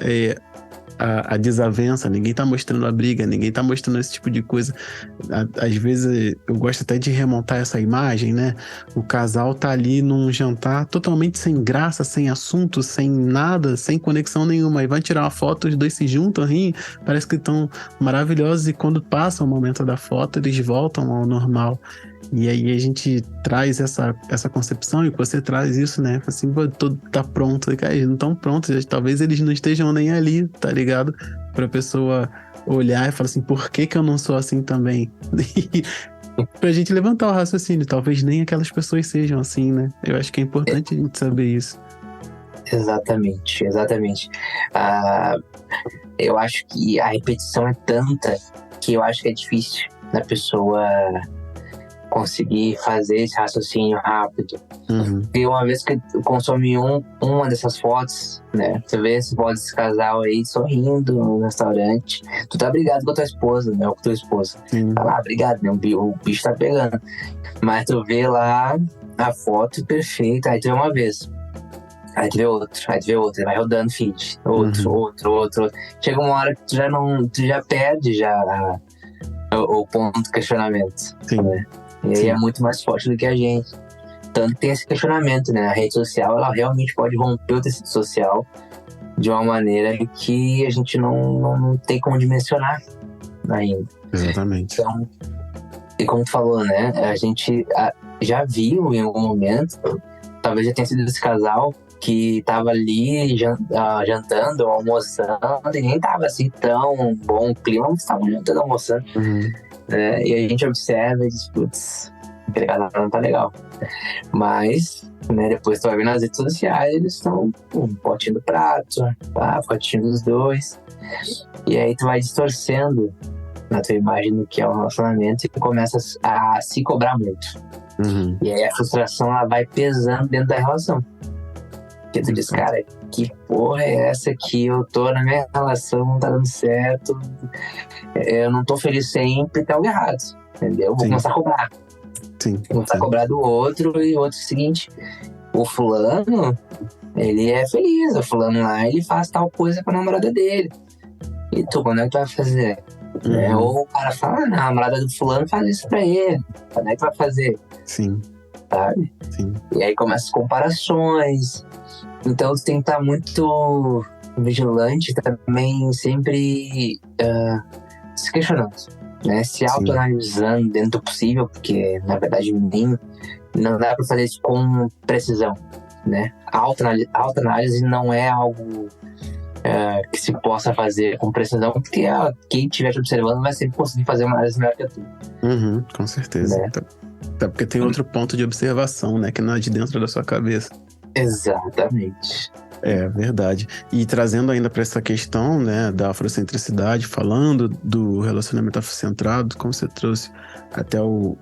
a desavença, ninguém tá mostrando a briga, ninguém tá mostrando esse tipo de coisa. Às vezes eu gosto até de remontar essa imagem, né? O casal tá ali num jantar totalmente sem graça, sem assunto, sem nada, sem conexão nenhuma. E vai tirar uma foto, os dois se juntam, riem, parece que estão maravilhosos, e quando passa o momento da foto, eles voltam ao normal. E aí a gente traz essa concepção, e você traz isso, né? Assim, tudo tá pronto. Cara, eles não estão prontos, talvez eles não estejam nem ali, tá ligado? Pra pessoa olhar e falar assim, por que eu não sou assim também? E pra gente levantar o raciocínio, talvez nem aquelas pessoas sejam assim, né? Eu acho que é importante a gente saber isso. Exatamente. Eu acho que a repetição é tanta que eu acho que é difícil da pessoa conseguir fazer esse raciocínio rápido. E uma vez que tu consome uma dessas fotos, né? Tu vê esse foto desse casal aí sorrindo no restaurante, tu tá brigado com a tua esposa, né? Ou com a tua esposa. Tá lá, brigado, né? O bicho tá pegando. Mas tu vê lá a foto perfeita, aí tu vê uma vez. Aí tu vê outro, vai rodando feed. Outro. Chega uma hora que tu já perde o ponto do questionamento. Né? E aí é muito mais forte do que a gente. Tanto que tem esse questionamento, né? A rede social, ela realmente pode romper o tecido social de uma maneira que a gente não tem como dimensionar ainda. Exatamente. Então, e como tu falou, né? A gente já viu em algum momento, talvez já tenha sido esse casal que tava ali jantando ou almoçando, e nem tava assim tão bom o clima, mas estavam jantando, almoçando. E a gente observa e diz, putz, Aquele casal não tá legal. Mas, né, depois tu vai ver nas redes sociais, eles estão um potinho do prato, tá? Fotinho dos dois. E aí tu vai distorcendo na tua imagem do que é um relacionamento e tu começa a se cobrar muito. E aí a frustração, ela vai pesando dentro da relação. Porque tu diz, cara, que porra é essa que eu tô na minha relação, não tá dando certo, eu não tô feliz sempre, tá algo errado, entendeu? Vou começar a cobrar. Vou começar a cobrar do outro, e o outro é o seguinte, o fulano, ele é feliz, o fulano lá, ele faz tal coisa com a namorada dele. E tu, quando é que tu vai fazer? Ou o cara fala, a namorada do fulano faz isso pra ele, quando é que tu vai fazer? Sim. Sabe? Sim. E aí começam as comparações. Então você tem que estar muito vigilante também, sempre se questionando, né? Se autoanalisando dentro do possível, porque na verdade não dá para fazer isso com precisão, né? A autoanálise não é algo que se possa fazer com precisão, porque quem estiver te observando vai sempre conseguir fazer uma análise melhor que a tua. Com certeza. Né? Até porque tem outro ponto de observação, né? Que não é de dentro da sua cabeça. Exatamente. É verdade. E trazendo ainda para essa questão, né, da afrocentricidade, falando do relacionamento afrocentrado, como você trouxe até o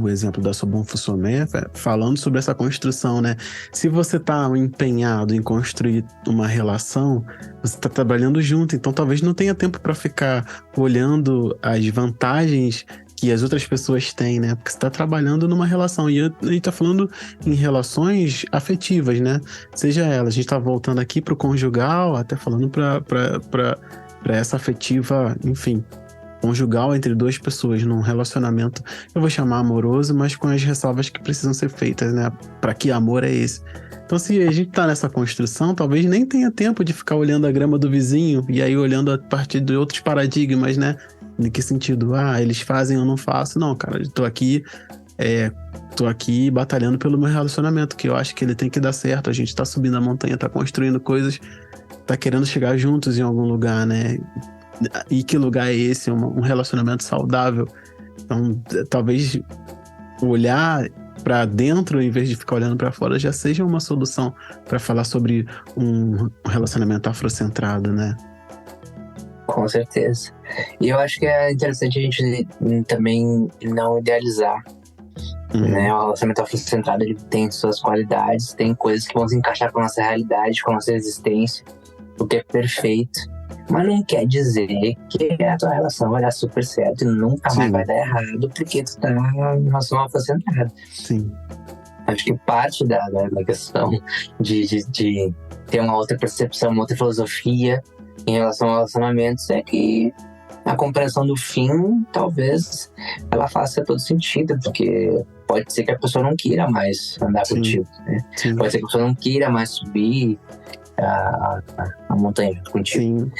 exemplo da Sobonfu Fusomé, falando sobre essa construção, né? Se você está empenhado em construir uma relação, você está trabalhando junto, então talvez não tenha tempo para ficar olhando as vantagens que as outras pessoas têm, né? Porque você está trabalhando numa relação. E a gente tá falando em relações afetivas, né? Seja ela, a gente tá voltando aqui pro conjugal, até falando pra essa afetiva, enfim, conjugal entre duas pessoas, num relacionamento, eu vou chamar amoroso, mas com as ressalvas que precisam ser feitas, né? Pra que amor é esse? Então, se a gente tá nessa construção, talvez nem tenha tempo de ficar olhando a grama do vizinho e aí olhando a partir de outros paradigmas, né? Em que sentido? Eles fazem, eu não faço. Não, cara, eu tô aqui batalhando pelo meu relacionamento, que eu acho que ele tem que dar certo. A gente tá subindo a montanha, tá construindo coisas, tá querendo chegar juntos em algum lugar, né? E que lugar é esse? Um relacionamento saudável. Então, talvez olhar para dentro em vez de ficar olhando para fora já seja uma solução para falar sobre um relacionamento afrocentrado, né? Com certeza. E eu acho que é interessante a gente também não idealizar, né? O relacionamento afrocentrado, ele tem suas qualidades, tem coisas que vão se encaixar com a nossa realidade, com a nossa existência, o que é perfeito. Mas não quer dizer que a tua relação vai dar super certo e nunca mais vai dar errado porque tu tá numa relação afrocentrada. Sim. Acho que parte da questão de ter uma outra percepção, uma outra filosofia em relação a relacionamentos é que a compreensão do fim, talvez, ela faça todo sentido, porque pode ser que a pessoa não queira mais andar contigo, né? Pode ser que a pessoa não queira mais subir a montanha junto contigo. Sim.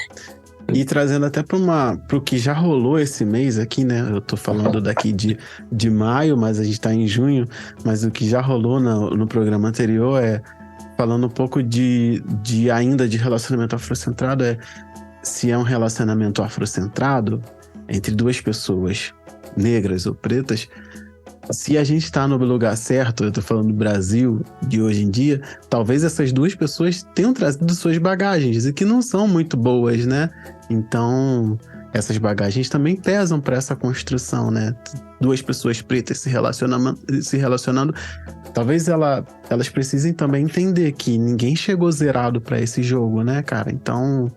E trazendo até para o que já rolou esse mês aqui, né? Eu tô falando daqui de maio, mas a gente tá em junho, mas o que já rolou no programa anterior falando um pouco ainda de relacionamento afrocentrado, se é um relacionamento afrocentrado entre duas pessoas negras ou pretas, se a gente tá no lugar certo, eu tô falando do Brasil de hoje em dia, talvez essas duas pessoas tenham trazido suas bagagens e que não são muito boas, né? Então, essas bagagens também pesam para essa construção, né? Duas pessoas pretas se relacionando, talvez elas precisem também entender que ninguém chegou zerado para esse jogo, né, cara? Então,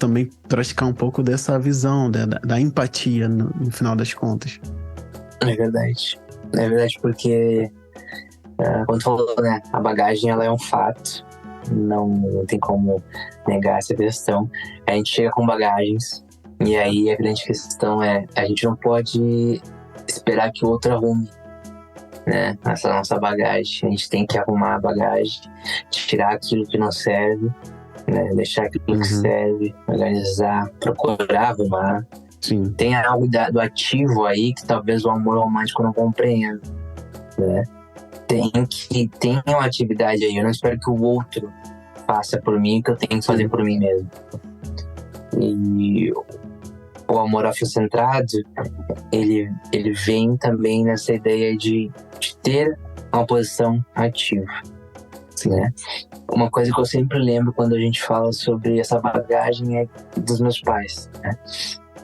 também praticar um pouco dessa visão, da empatia no final das contas. É verdade. É verdade, porque quando tu falou, né, a bagagem, ela é um fato. Não tem como negar essa questão. A gente chega com bagagens e aí a grande questão a gente não pode esperar que o outro arrume, né, essa nossa bagagem. A gente tem que arrumar a bagagem, tirar aquilo que não serve, né, deixar aquilo que serve, organizar, procurar arrumar. Sim. Tem algo do ativo aí que talvez o amor romântico não compreenda, né? Tem uma atividade aí. Eu não espero que o outro faça por mim, que eu tenho que fazer por mim mesmo. E o amor afrocentrado, ele vem também nessa ideia de ter uma posição ativa, né? Uma coisa que eu sempre lembro quando a gente fala sobre essa bagagem é dos meus pais, né?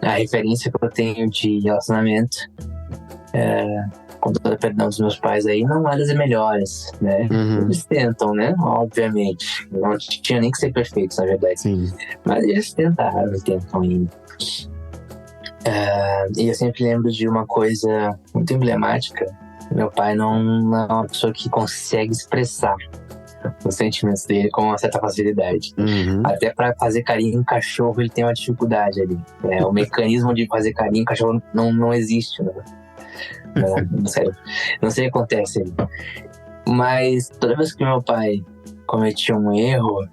A referência que eu tenho de relacionamento, com todo o perdão dos meus pais aí, não é das melhores, né? Eles tentam, né? Obviamente. Não tinha nem que ser perfeitos, na verdade. Sim. Mas eles tentam ainda. E eu sempre lembro de uma coisa muito emblemática. Meu pai não é uma pessoa que consegue expressar os sentimentos dele com uma certa facilidade. Até para fazer carinho em cachorro ele tem uma dificuldade ali. O mecanismo de fazer carinho em cachorro não existe, né? Não sei o que acontece ali. Mas toda vez que meu pai cometia um erro,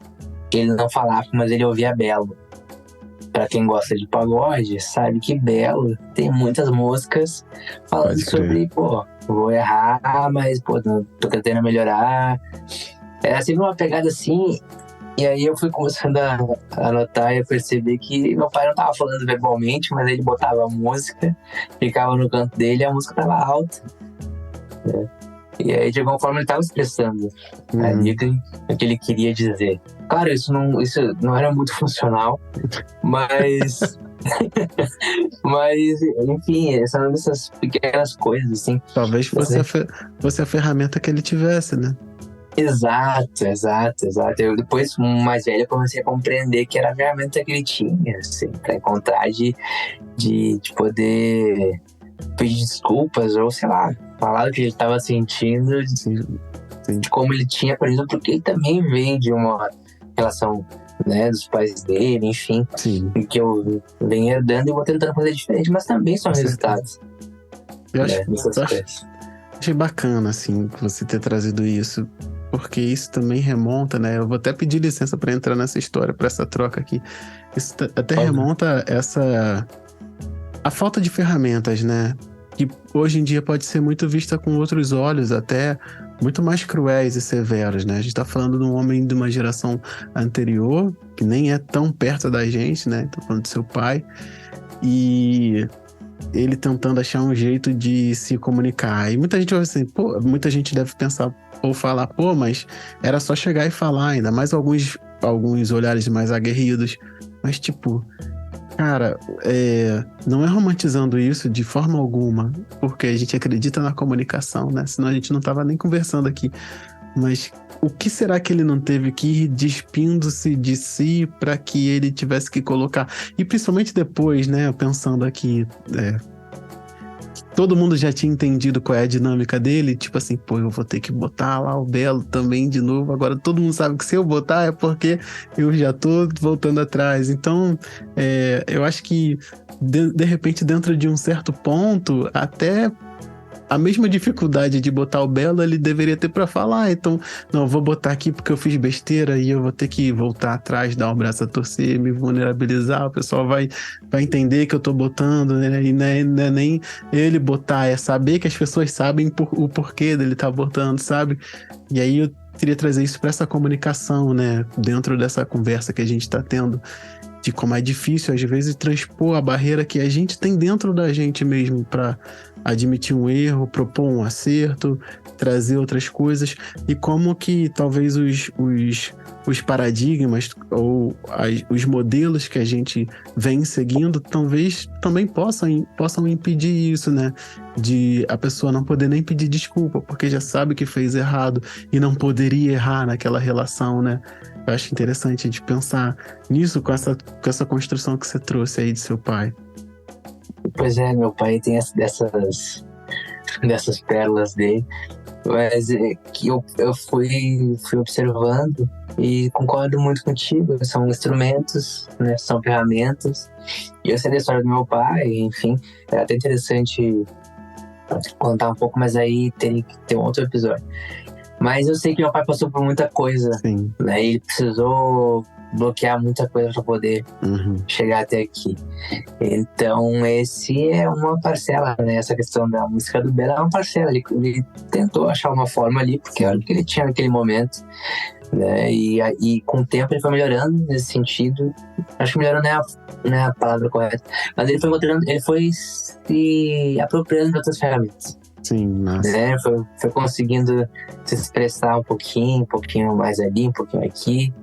ele não falava, mas ele ouvia Belo. Pra quem gosta de pagode, sabe que Belo tem muitas músicas falando sobre, vou errar, mas, tô tentando melhorar. Era sempre uma pegada assim, e aí eu fui começando a anotar e eu percebi que meu pai não tava falando verbalmente, mas ele botava a música, ficava no canto dele e a música tava alta, né? E aí, de alguma forma, ele tava expressando ali o que ele queria dizer. Claro, isso não era muito funcional, mas... mas, enfim, são essas pequenas coisas, assim. Talvez fosse a ferramenta que ele tivesse, né? Exato. Eu, depois, mais velho, comecei a compreender que era a ferramenta que ele tinha, assim, pra encontrar de poder pedir desculpas, ou sei lá, falar o que ele estava sentindo, de como ele tinha aprendido, porque ele também veio de uma relação, né, dos pais dele, enfim, que eu venho herdando e vou tentando fazer diferente, mas também são resultados. Eu achei bacana, assim, você ter trazido isso, porque isso também remonta, né? Eu vou até pedir licença para entrar nessa história, para essa troca aqui. Isso até remonta a falta de ferramentas, né? Que hoje em dia pode ser muito vista com outros olhos, até muito mais cruéis e severos, né? A gente tá falando de um homem de uma geração anterior, que nem é tão perto da gente, né? Tô falando do seu pai. E ele tentando achar um jeito de se comunicar. E muita gente vai assim, muita gente deve pensar ou falar, mas era só chegar e falar, ainda mais alguns olhares mais aguerridos. Mas cara, não é romantizando isso de forma alguma, porque a gente acredita na comunicação, né? Senão a gente não tava nem conversando aqui. Mas o que será que ele não teve que ir despindo-se de si para que ele tivesse que colocar? E principalmente depois, né? Pensando aqui, todo mundo já tinha entendido qual é a dinâmica dele, assim, eu vou ter que botar lá o Belo também de novo, agora todo mundo sabe que se eu botar é porque eu já tô voltando atrás. Então, eu acho que de repente dentro de um certo ponto, até a mesma dificuldade de botar o Belo ele deveria ter para falar. Então, não, vou botar aqui porque eu fiz besteira e eu vou ter que voltar atrás, dar um braço a torcer, me vulnerabilizar. O pessoal vai entender que eu tô botando, né? E não é nem ele botar, é saber que as pessoas sabem o porquê dele tá botando, sabe? E aí eu queria trazer isso para essa comunicação, né? Dentro dessa conversa que a gente tá tendo, de como é difícil, às vezes, transpor a barreira que a gente tem dentro da gente mesmo para admitir um erro, propor um acerto, trazer outras coisas, e como que talvez os paradigmas ou os modelos que a gente vem seguindo talvez também possam impedir isso, né? De a pessoa não poder nem pedir desculpa, porque já sabe que fez errado e não poderia errar naquela relação, né? Eu acho interessante de pensar nisso com essa construção que você trouxe aí de seu pai. Pois é, meu pai tem dessas pérolas dele, mas que eu fui observando e concordo muito contigo. São instrumentos, né? São ferramentas. E eu sei da história do meu pai, enfim, é até interessante contar um pouco, mas aí teria que ter um outro episódio. Mas eu sei que meu pai passou por muita coisa, né? Ele precisou bloquear muita coisa para poder chegar até aqui. Então, esse é uma parcela, né? Essa questão da música do Belo é uma parcela. Ele tentou achar uma forma ali, porque olha o que ele tinha naquele momento. né? E com o tempo ele foi melhorando nesse sentido. Acho que melhorando não é a palavra correta, mas ele foi se apropriando de outras ferramentas. Sim, massa. Né? Foi conseguindo se expressar um pouquinho mais ali, um pouquinho aqui,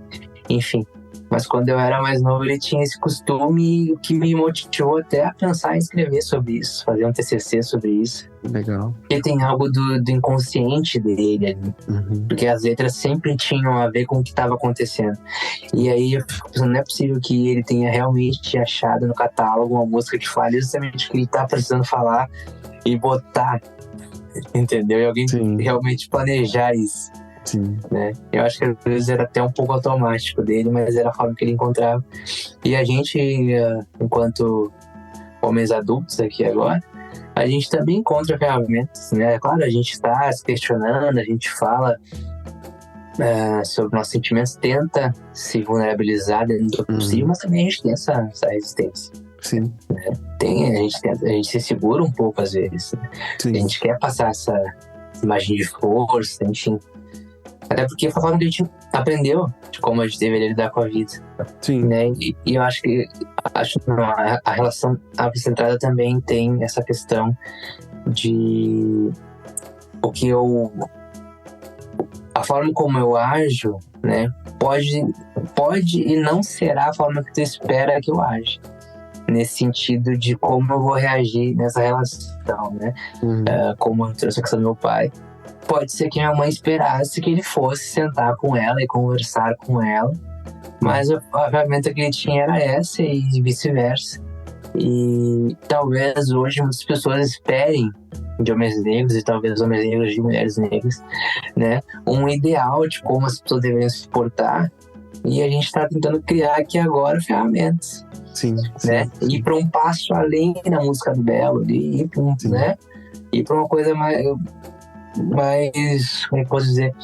enfim. Mas quando eu era mais novo, ele tinha esse costume, o que me motivou até a pensar em escrever sobre isso, fazer um TCC sobre isso. Legal. Porque tem algo do inconsciente dele ali. Porque as letras sempre tinham a ver com o que estava acontecendo. E aí eu fico pensando, não é possível que ele tenha realmente achado no catálogo uma música que fale justamente o que ele tá precisando falar e botar, entendeu? E alguém realmente planejar isso. Sim. Né? Eu acho que às vezes era até um pouco automático dele, mas era a forma que ele encontrava. E a gente, enquanto homens adultos aqui agora, a gente também encontra ferramentas, né? Claro, a gente está se questionando, a gente fala sobre nossos sentimentos, tenta se vulnerabilizar dentro do possível, mas também a gente tem essa resistência. Sim. Né? A gente se segura um pouco às vezes. Né? A gente quer passar essa imagem de força, enfim. Até porque foi a forma que a gente aprendeu de como a gente deveria lidar com a vida. Sim. Né? E eu acho que a relação afrocentrada também tem essa questão de a forma como eu ajo, né, pode e não será a forma que tu espera que eu age. Nesse sentido de como eu vou reagir nessa relação, né? Como eu trouxe a questão do meu pai. Pode ser que minha mãe esperasse que ele fosse sentar com ela e conversar com ela, mas a ferramenta que ele tinha era essa e vice-versa. E talvez hoje muitas pessoas esperem de homens negros e talvez homens negros de mulheres negras, né, um ideal de como as pessoas deveriam se portar, e a gente está tentando criar aqui agora ferramentas. Sim, né? Ir para um passo além da música do Belo, ir para uma coisa mais, como é que posso dizer,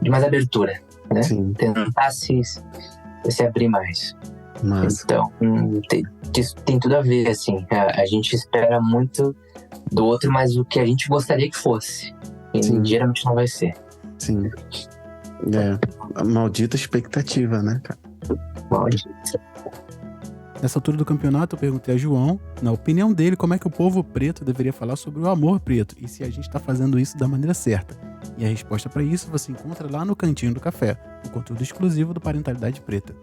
de mais abertura, né? Sim. Tentar se abrir mais. Massa. Então, tem tudo a ver, assim. A gente espera muito do outro, mas o que a gente gostaria que fosse. E geralmente não vai ser. Sim. A maldita expectativa, né, cara? Maldita. Nessa altura do campeonato, eu perguntei a João, na opinião dele, como é que o povo preto deveria falar sobre o amor preto e se a gente está fazendo isso da maneira certa. E a resposta para isso você encontra lá no Cantinho do Café, o conteúdo exclusivo do Parentalidade Preta.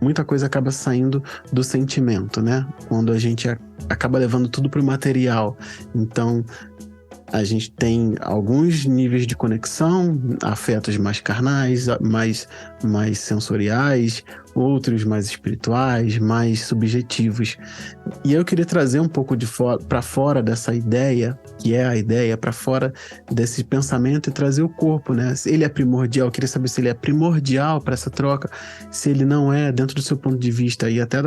Muita coisa acaba saindo do sentimento, né? Quando a gente acaba levando tudo pro material. Então, a gente tem alguns níveis de conexão, afetos mais carnais, mais sensoriais, outros mais espirituais, mais subjetivos. E eu queria trazer um pouco para fora dessa ideia, que é a ideia, para fora desse pensamento e trazer o corpo, né? Se ele é primordial, eu queria saber se ele é primordial para essa troca, se ele não é, dentro do seu ponto de vista e até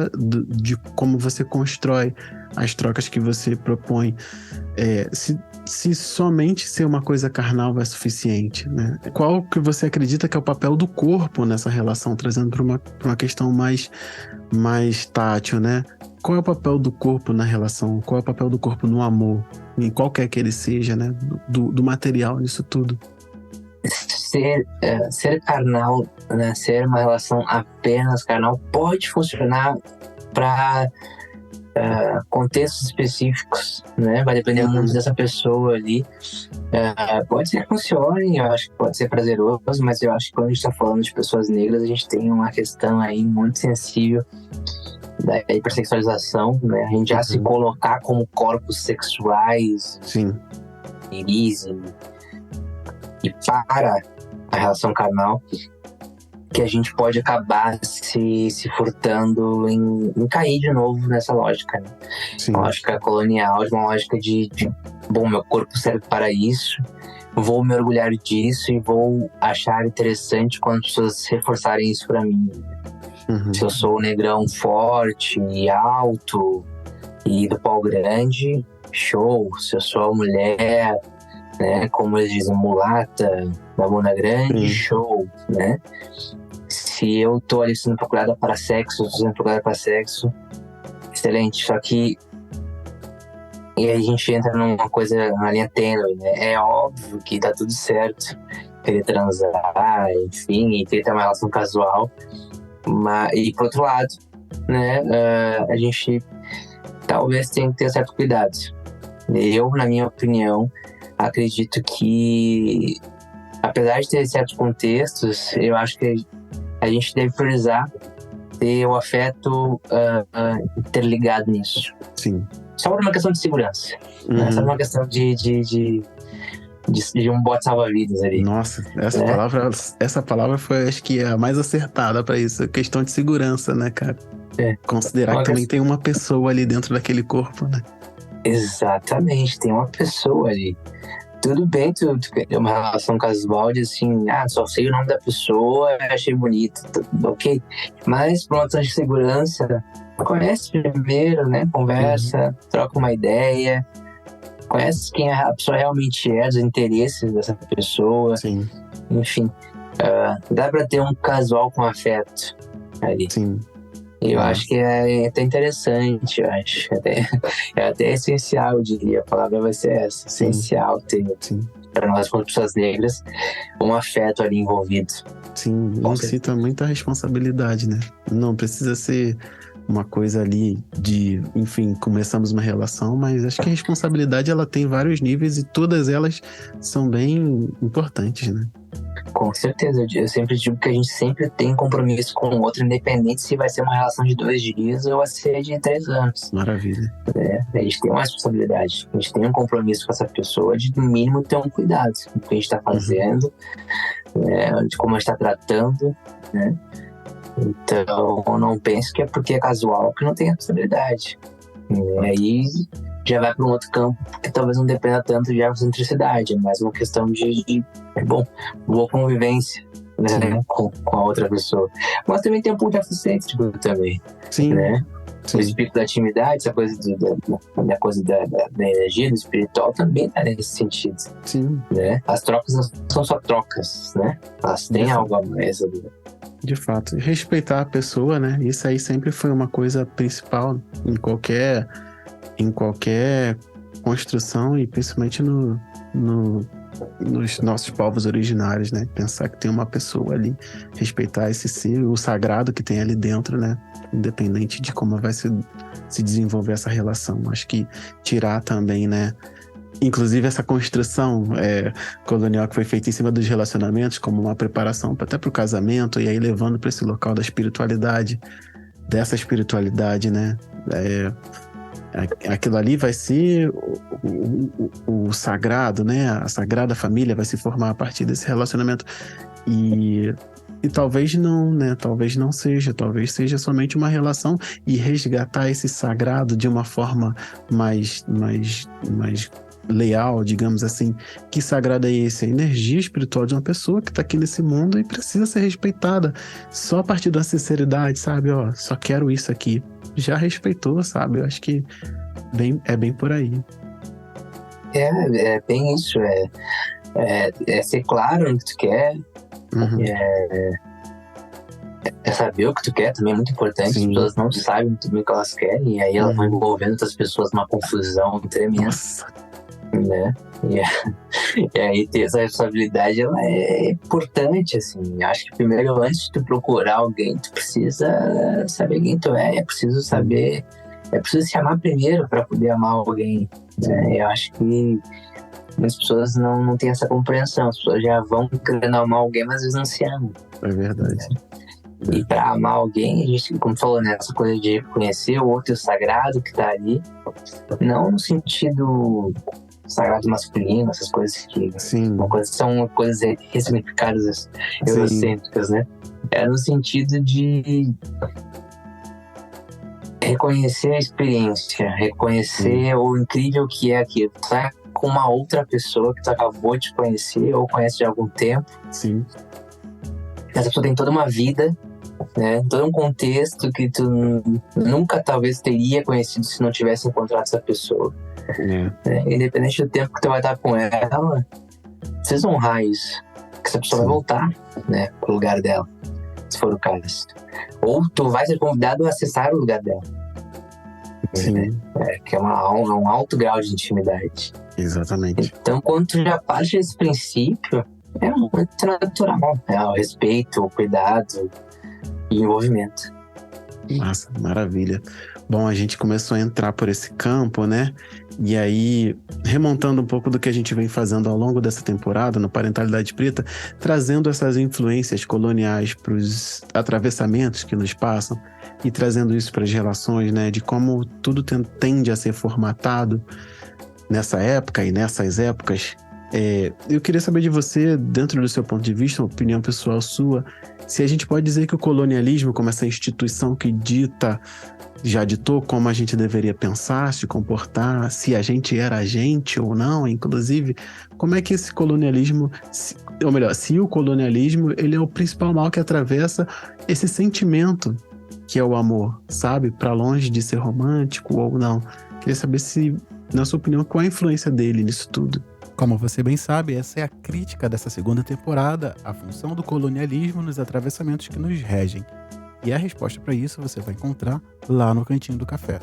de como você constrói as trocas que você propõe, se somente ser uma coisa carnal é suficiente, né? Qual que você acredita que é o papel do corpo nessa relação, trazendo para uma questão mais tátil, né? Qual é o papel do corpo na relação? Qual é o papel do corpo no amor? Em qualquer que ele seja, né? Do material nisso tudo. Ser carnal, né? Ser uma relação apenas carnal pode funcionar para contextos específicos, né? Vai depender muito dessa pessoa ali. Pode ser que funcione, eu acho que pode ser prazeroso, mas eu acho que quando a gente está falando de pessoas negras, a gente tem uma questão aí muito sensível da hipersexualização, né? A gente já se colocar como corpos sexuais, e para a relação carnal, que a gente pode acabar se furtando em cair de novo nessa lógica, né? Uma lógica colonial, uma lógica de bom, meu corpo serve para isso, vou me orgulhar disso e vou achar interessante quando as pessoas reforçarem isso para mim. Se eu sou um negrão forte e alto e do pau grande, show. Se eu sou mulher, né, como eles dizem, mulata, da bunda grande, show, né? Se eu tô ali sendo procurada para sexo, excelente. Só que E aí a gente entra numa coisa, na linha tênue, né? É óbvio que tá tudo certo querer transar, enfim, e querer ter uma relação casual. E por outro lado, né, a gente talvez tenha que ter certo cuidado. Eu, na minha opinião, acredito que, apesar de ter certos contextos, eu acho que a gente deve priorizar ter o afeto interligado nisso. Sim. Só por uma questão de segurança. Né? Só por uma questão de um bote salva-vidas ali. Nossa, essa palavra foi, acho que, a mais acertada para isso. Questão de segurança, né, cara? Considerar que também tem uma pessoa ali dentro daquele corpo, né? Exatamente, tem uma pessoa ali. Tudo bem tu querer uma relação casual de assim, só sei o nome da pessoa, achei bonito, ok. Mas por uma questão de segurança, conhece primeiro, né? Conversa, troca uma ideia, conhece quem a pessoa realmente é, os interesses dessa pessoa. Sim. Enfim, dá pra ter um casual com afeto ali. Sim. Eu acho que é até interessante, eu acho. É até essencial, eu diria. A palavra vai ser essa. Sim. Essencial ter, para nós, como pessoas negras, um afeto ali envolvido. Sim, incita muita responsabilidade, né? Não precisa ser uma coisa ali de, enfim, começamos uma relação, mas acho que a responsabilidade, ela tem vários níveis e todas elas são bem importantes, né? Com certeza, eu sempre digo que a gente sempre tem compromisso com o outro, independente se vai ser uma relação de 2 dias ou vai ser de 3 anos. Maravilha. A gente tem uma responsabilidade, a gente tem um compromisso com essa pessoa de, no mínimo, ter um cuidado com o que a gente está fazendo, de como a gente está tratando, né? Então, não pense que é porque é casual que não tem responsabilidade. E aí já vai para um outro campo que talvez não dependa tanto de excentricidade, é mais uma questão de boa convivência, né, com a outra pessoa. Mas também tem um pouco de egocêntrico também. Sim. Né? Sim. O espírito da intimidade, essa coisa da energia, do espiritual também está nesse sentido. Sim. Né? As trocas não são só trocas, né? Elas têm algo a mais ali. De fato, respeitar a pessoa, né? Isso aí sempre foi uma coisa principal em qualquer construção e principalmente nos nossos povos originários, né? Pensar que tem uma pessoa ali, respeitar esse ser, o sagrado que tem ali dentro, né? Independente de como vai se desenvolver essa relação. Acho que tirar também, né? Inclusive essa construção colonial que foi feita em cima dos relacionamentos como uma preparação até para o casamento e aí levando para esse local da espiritualidade, dessa espiritualidade, né? Aquilo ali vai ser o sagrado, né? A sagrada família vai se formar a partir desse relacionamento e talvez não, né? Talvez não seja, talvez seja somente uma relação e resgatar esse sagrado de uma forma mais leal, digamos assim. Que sagrado é esse? A energia espiritual de uma pessoa que está aqui nesse mundo e precisa ser respeitada só a partir da sinceridade, sabe? Só quero isso aqui. Já respeitou, sabe? Eu acho que é bem por aí. É bem isso. É ser claro no que tu quer. É saber o que tu quer também, é muito importante. Sim. As pessoas não sabem muito bem o que elas querem e aí elas vão envolvendo outras pessoas numa confusão tremenda. Nossa. Né? E aí ter essa responsabilidade, ela é importante, assim. Acho que primeiro, antes de tu procurar alguém, tu precisa saber quem tu é preciso saber, preciso se amar primeiro para poder amar alguém, né? Eu acho que muitas pessoas não têm essa compreensão. As pessoas já vão querendo amar alguém, mas às vezes não se amam. É verdade. E para amar alguém, a gente, como falou, né, essa coisa de conhecer o outro, o sagrado que tá ali, não no sentido sagrado masculino, essas coisas que são coisas ressignificadas, eurocêntricas, né? É no sentido de reconhecer a experiência, reconhecer o incrível que é aquilo. Tá com uma outra pessoa que tu acabou de conhecer ou conhece de algum tempo. Sim. Essa pessoa tem toda uma vida, né? Todo um contexto que tu nunca talvez teria conhecido se não tivesse encontrado essa pessoa. Independente do tempo que tu vai estar com ela, precisa honrar isso, que essa pessoa vai voltar, né, pro lugar dela, se for o caso, ou tu vai ser convidado a acessar o lugar dela, né? Sim, Que é um alto grau de intimidade. exatamente. Então, quando tu já parte desse princípio, é muito natural. O respeito, o cuidado e o envolvimento. Massa, maravilha. Bom, a gente começou a entrar por esse campo, né? E aí, remontando um pouco do que a gente vem fazendo ao longo dessa temporada no Parentalidade Preta, trazendo essas influências coloniais para os atravessamentos que nos passam e trazendo isso para as relações, né? De como tudo tende a ser formatado nessa época e nessas épocas. Eu queria saber de você, dentro do seu ponto de vista, uma opinião pessoal sua, se a gente pode dizer que o colonialismo, como essa instituição que já ditou como a gente deveria pensar, se comportar, se a gente era a gente ou não, inclusive, como é que esse colonialismo, ou melhor, se o colonialismo, ele é o principal mal que atravessa esse sentimento que é o amor, sabe? Para longe de ser romântico ou não. Queria saber se, na sua opinião, qual é a influência dele nisso tudo? Como você bem sabe, essa é a crítica dessa segunda temporada, a função do colonialismo nos atravessamentos que nos regem. E a resposta para isso você vai encontrar lá no Cantinho do Café.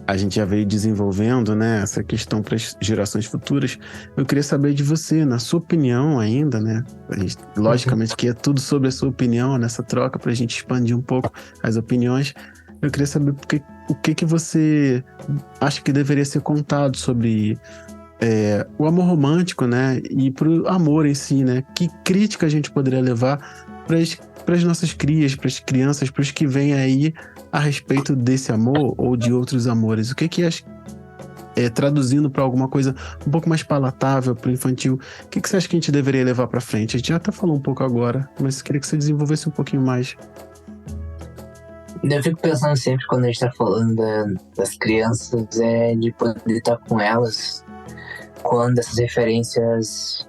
A gente já veio desenvolvendo, né, essa questão para as gerações futuras. Eu queria saber de você, na sua opinião ainda, né? Logicamente que é tudo sobre a sua opinião nessa troca, para a gente expandir um pouco as opiniões. Eu queria saber o que você acha que deveria ser contado sobre o amor romântico, né? E pro amor em si, né? Que crítica a gente poderia levar para as nossas crias, para as crianças, para os que vêm aí a respeito desse amor ou de outros amores? O que traduzindo para alguma coisa um pouco mais palatável para o infantil, o que você acha que a gente deveria levar para frente? A gente já até falou um pouco agora, mas queria que você desenvolvesse um pouquinho mais. Eu fico pensando sempre, quando a gente tá falando das crianças, de poder estar com elas quando essas referências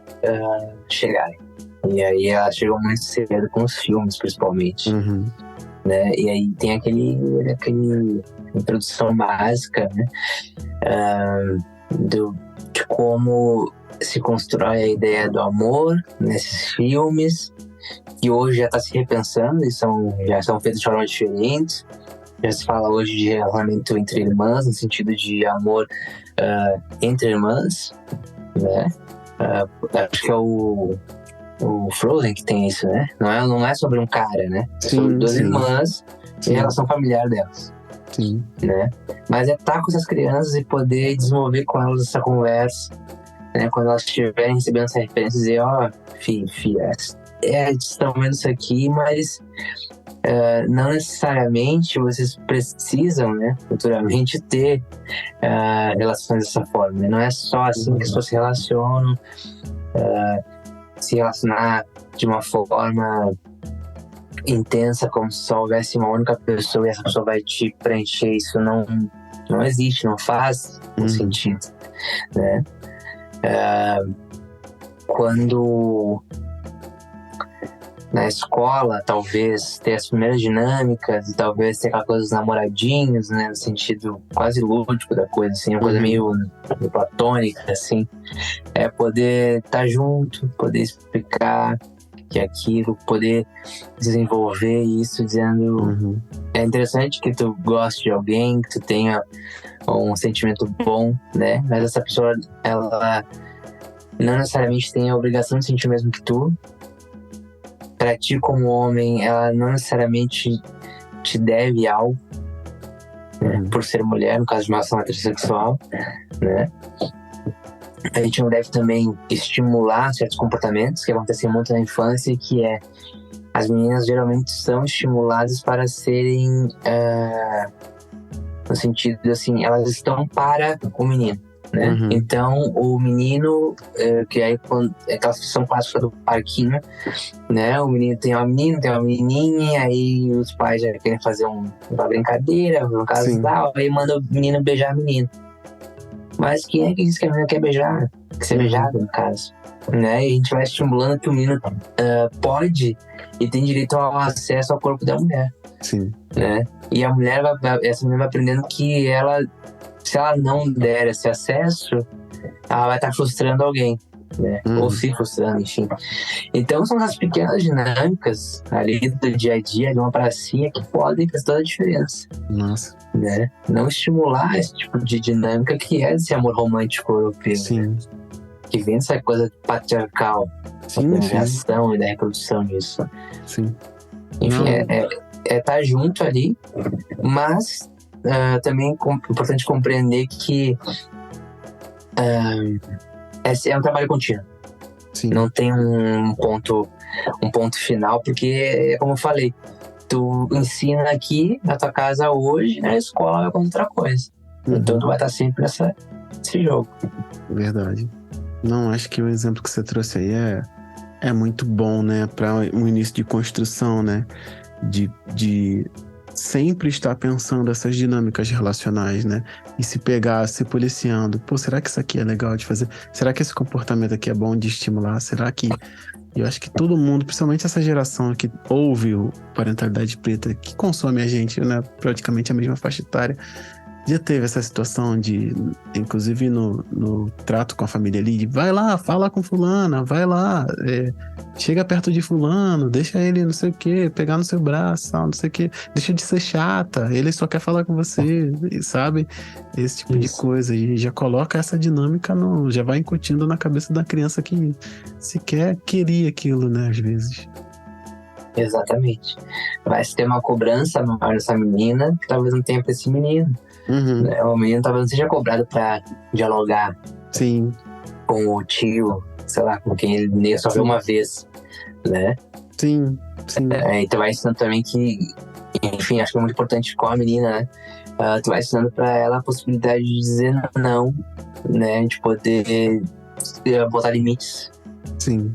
chegarem. E aí elas chegam muito cedo com os filmes, principalmente. Uhum. Né? E aí tem aquele introdução básica, né? De como se constrói a ideia do amor nesses filmes, que hoje já está se repensando e já são feitos de forma diferente. Já se fala hoje de relacionamento entre irmãs, no sentido de amor entre irmãs, né? Acho que é o Frozen que tem isso, né? Não é sobre um cara, né? É sobre duas irmãs e a relação familiar delas. Sim. Né? Mas estar com essas crianças e poder desenvolver com elas essa conversa, né? Quando elas estiverem recebendo essa referência, dizer, filha, estão vendo isso aqui, mas não necessariamente vocês precisam, né, futuramente ter relações dessa forma, né? Não é só assim que as pessoas se relacionam. Se relacionar de uma forma intensa, como se só houvesse uma única pessoa e essa pessoa vai te preencher, isso não existe, não faz sentido, né? Quando na escola, talvez ter as primeiras dinâmicas e talvez ter aquela coisa dos namoradinhos, né, no sentido quase lúdico da coisa, assim, uma coisa meio platônica, assim, poder estar junto, poder explicar que aquilo, poder desenvolver isso dizendo é interessante que tu goste de alguém, que tu tenha um sentimento bom, né, mas essa pessoa, ela não necessariamente tem a obrigação de sentir o mesmo que tu. Pra ti como homem, ela não necessariamente te deve algo, né? Por ser mulher, no caso de uma relação heterossexual, né? A gente não deve também estimular certos comportamentos que acontecem muito na infância, que as meninas geralmente são estimuladas para serem no sentido assim, elas estão para o menino, né? Então o menino, que aí quando aquela situação clássica do parquinho, né? O menino tem uma menina, tem uma menininha, aí os pais já querem fazer uma brincadeira, um casal, aí manda o menino beijar a menina. Mas quem é que diz que a menina quer beijar? Quer ser beijada, no caso, né? E a gente vai estimulando que o menino pode e tem direito ao acesso ao corpo da mulher. Sim. Né? E a mulher essa mulher vai aprendendo que ela, se ela não der esse acesso, ela vai estar frustrando alguém. né? Ou se frustrando, enfim. Então são as pequenas dinâmicas ali do dia a dia de uma pracinha que podem fazer toda a diferença. Nossa. Né? Não estimular esse tipo de dinâmica que é esse amor romântico europeu. Sim. Né? Que vem dessa coisa patriarcal, da criação e da reprodução disso. Sim. Enfim, é estar junto ali, mas também é importante compreender que é um trabalho contínuo. Sim. Não tem um ponto final, porque, como eu falei, tu ensina aqui na tua casa hoje, na escola vai acontecer outra coisa. Então tu vai estar sempre nesse jogo. Verdade. Não, acho que o exemplo que você trouxe aí é muito bom, né? Para um início de construção, né? De sempre estar pensando essas dinâmicas relacionais, né? E se pegar, se policiando. Pô, será que isso aqui é legal de fazer? Será que esse comportamento aqui é bom de estimular? Será que... Eu acho que todo mundo, principalmente essa geração que ouve o Parentalidade Preta, que consome a gente, né? Praticamente a mesma faixa etária, já teve essa situação de, inclusive no trato com a família ali, de vai lá, fala com fulana, vai lá, chega perto de fulano, deixa ele não sei o que, pegar no seu braço, não sei o que, deixa de ser chata, ele só quer falar com você, sabe? Esse tipo de coisa, e já coloca essa dinâmica, já vai incutindo na cabeça da criança que sequer queria aquilo, né, às vezes. Exatamente. Vai se ter uma cobrança maior dessa menina que talvez não tenha pra esse menino. Né? O menino talvez não seja cobrado pra dialogar com o tio, sei lá, com quem ele nem só viu uma vez, né? Sim. Então vai ensinando também que, enfim, acho que é muito importante com a menina, né? Tu vai ensinando pra ela a possibilidade de dizer não, né? De poder botar limites,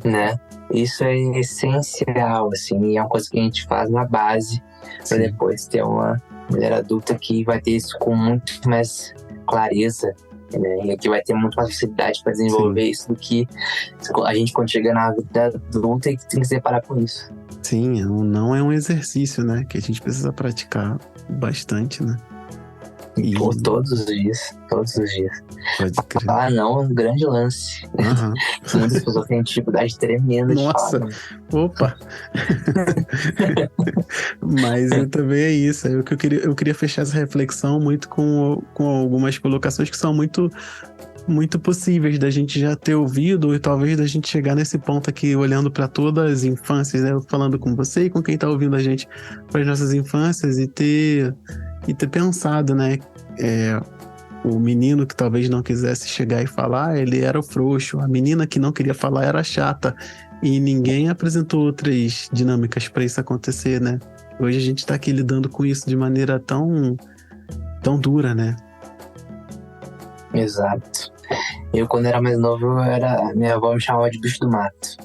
né? Isso é essencial, assim, e é uma coisa que a gente faz na base para depois ter uma mulher adulta que vai ter isso com muito mais clareza, né? E que vai ter muito mais facilidade para desenvolver isso do que a gente quando chega na vida adulta e que tem que se deparar com isso. Sim, não é um exercício, né? Que a gente precisa praticar bastante, né? Todos os dias. Pode crer. Falar não é um grande lance. Muitas pessoas têm dificuldade tremenda de falar. Nossa, opa! Mas também é isso. Eu queria fechar essa reflexão muito com algumas colocações que são muito, muito possíveis da gente já ter ouvido e talvez da gente chegar nesse ponto aqui olhando para todas as infâncias, né? Falando com você e com quem está ouvindo a gente para as nossas infâncias e ter pensado, né? O menino que talvez não quisesse chegar e falar, ele era o frouxo. A menina que não queria falar era chata. E ninguém apresentou outras dinâmicas para isso acontecer, né? Hoje a gente tá aqui lidando com isso de maneira tão dura, né? Exato. Eu, quando era mais novo, minha avó me chamava de bicho do mato.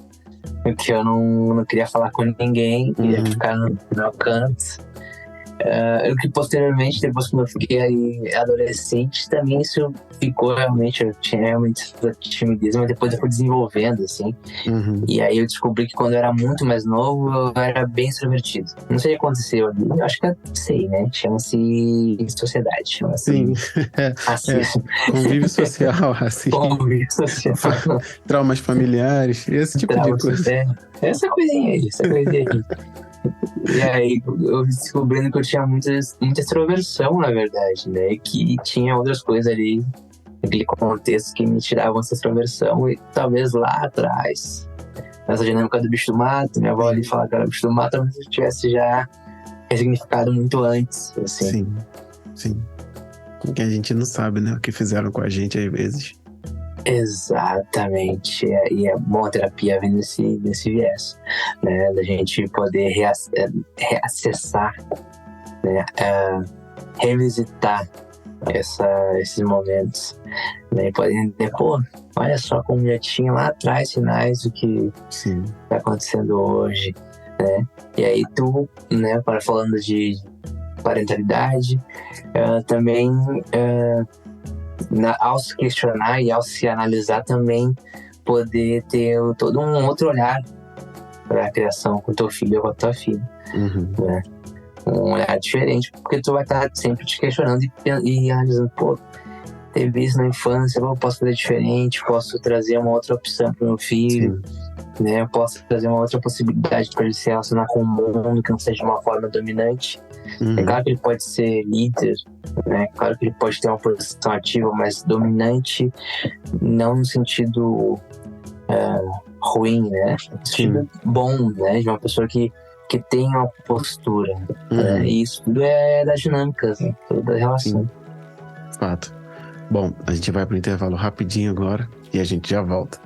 Porque eu não queria falar com ninguém, queria ficar no meu canto. O que posteriormente, depois quando eu fiquei adolescente, também isso ficou realmente, eu tinha realmente essa timidez, mas depois eu fui desenvolvendo, assim. E aí eu descobri que quando eu era muito mais novo, eu era bem extrovertido. Não sei o que aconteceu ali, eu acho que eu sei, né? Chama-se sociedade, chama-se racismo. Convívio social, racismo. Convívio social. Traumas familiares, esse tipo de coisa. Essa coisinha aí. E aí eu descobrindo que eu tinha muita extroversão, na verdade, né? E que tinha outras coisas ali, naquele contexto, que me tiravam essa extroversão. E talvez lá atrás, nessa dinâmica do bicho do mato, minha avó ali falava que era bicho do mato, talvez eu tivesse já ressignificado muito antes, assim. Sim. Porque a gente não sabe, né? O que fizeram com a gente às vezes. Exatamente, e é bom a terapia vir nesse viés, né, da gente poder reacessar, né, revisitar esses momentos, né, e poder entender, olha só como já tinha lá atrás sinais do que está acontecendo hoje, né, e aí tu, né, falando de parentalidade, também... ao se questionar e ao se analisar também poder ter todo um outro olhar para a criação com teu filho ou com a tua filha, né? Um olhar diferente, porque tu vai estar sempre te questionando e analisando, teve isso na infância, eu posso fazer diferente, posso trazer uma outra opção para o meu filho, né? Eu posso trazer uma outra possibilidade para ele se relacionar com o mundo que não seja de uma forma dominante. É claro que ele pode ser líder, né? Claro que ele pode ter uma posição ativa, mas dominante não no sentido ruim, né? No sentido bom, né? De uma pessoa que tem uma postura. Né? E isso tudo é das dinâmicas, né? Tudo da relação. Fato. Bom, a gente vai pro intervalo rapidinho agora e a gente já volta.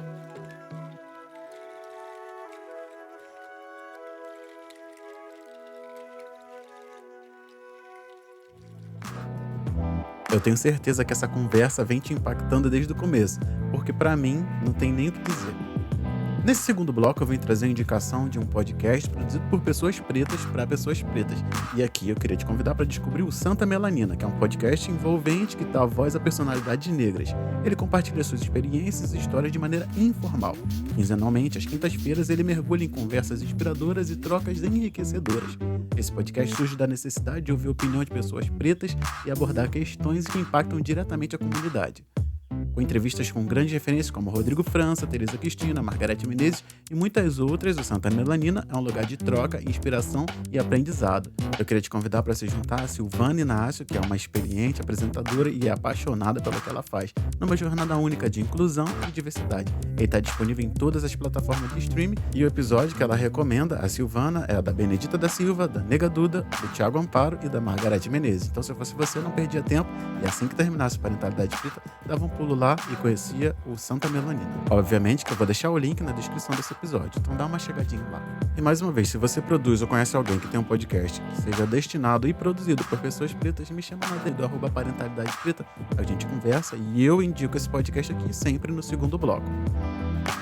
Eu tenho certeza que essa conversa vem te impactando desde o começo, porque pra mim não tem nem o que dizer. Nesse segundo bloco eu venho trazer a indicação de um podcast produzido por pessoas pretas para pessoas pretas. E aqui eu queria te convidar para descobrir o Santa Melanina, que é um podcast envolvente que dá voz a personalidades negras. Ele compartilha suas experiências e histórias de maneira informal. Quinzenalmente, às quintas-feiras, ele mergulha em conversas inspiradoras e trocas enriquecedoras. Esse podcast surge da necessidade de ouvir a opinião de pessoas pretas e abordar questões que impactam diretamente a comunidade. Com entrevistas com grandes referências como Rodrigo França, Teresa Cristina, Margareth Menezes e muitas outras, o Santa Melanina é um lugar de troca, inspiração e aprendizado. Eu queria te convidar para se juntar a Silvana Inácio, que é uma experiente apresentadora e é apaixonada pelo que ela faz, numa jornada única de inclusão e diversidade. Ele está disponível em todas as plataformas de streaming e o episódio que ela recomenda, a Silvana, é a da Benedita da Silva, da Nega Duda, do Thiago Amparo e da Margareth Menezes. Então, se eu fosse você, não perdia tempo e assim que terminasse Parentalidade Preta, dava um pulo lá e conhecia o Santa Melanina. Obviamente que eu vou deixar o link na descrição desse episódio, então dá uma chegadinha lá. E mais uma vez, se você produz ou conhece alguém que tem um podcast que seja destinado e produzido por pessoas pretas, me chama na dele do @parentalidade preta, a gente conversa e eu indico esse podcast aqui sempre no segundo bloco.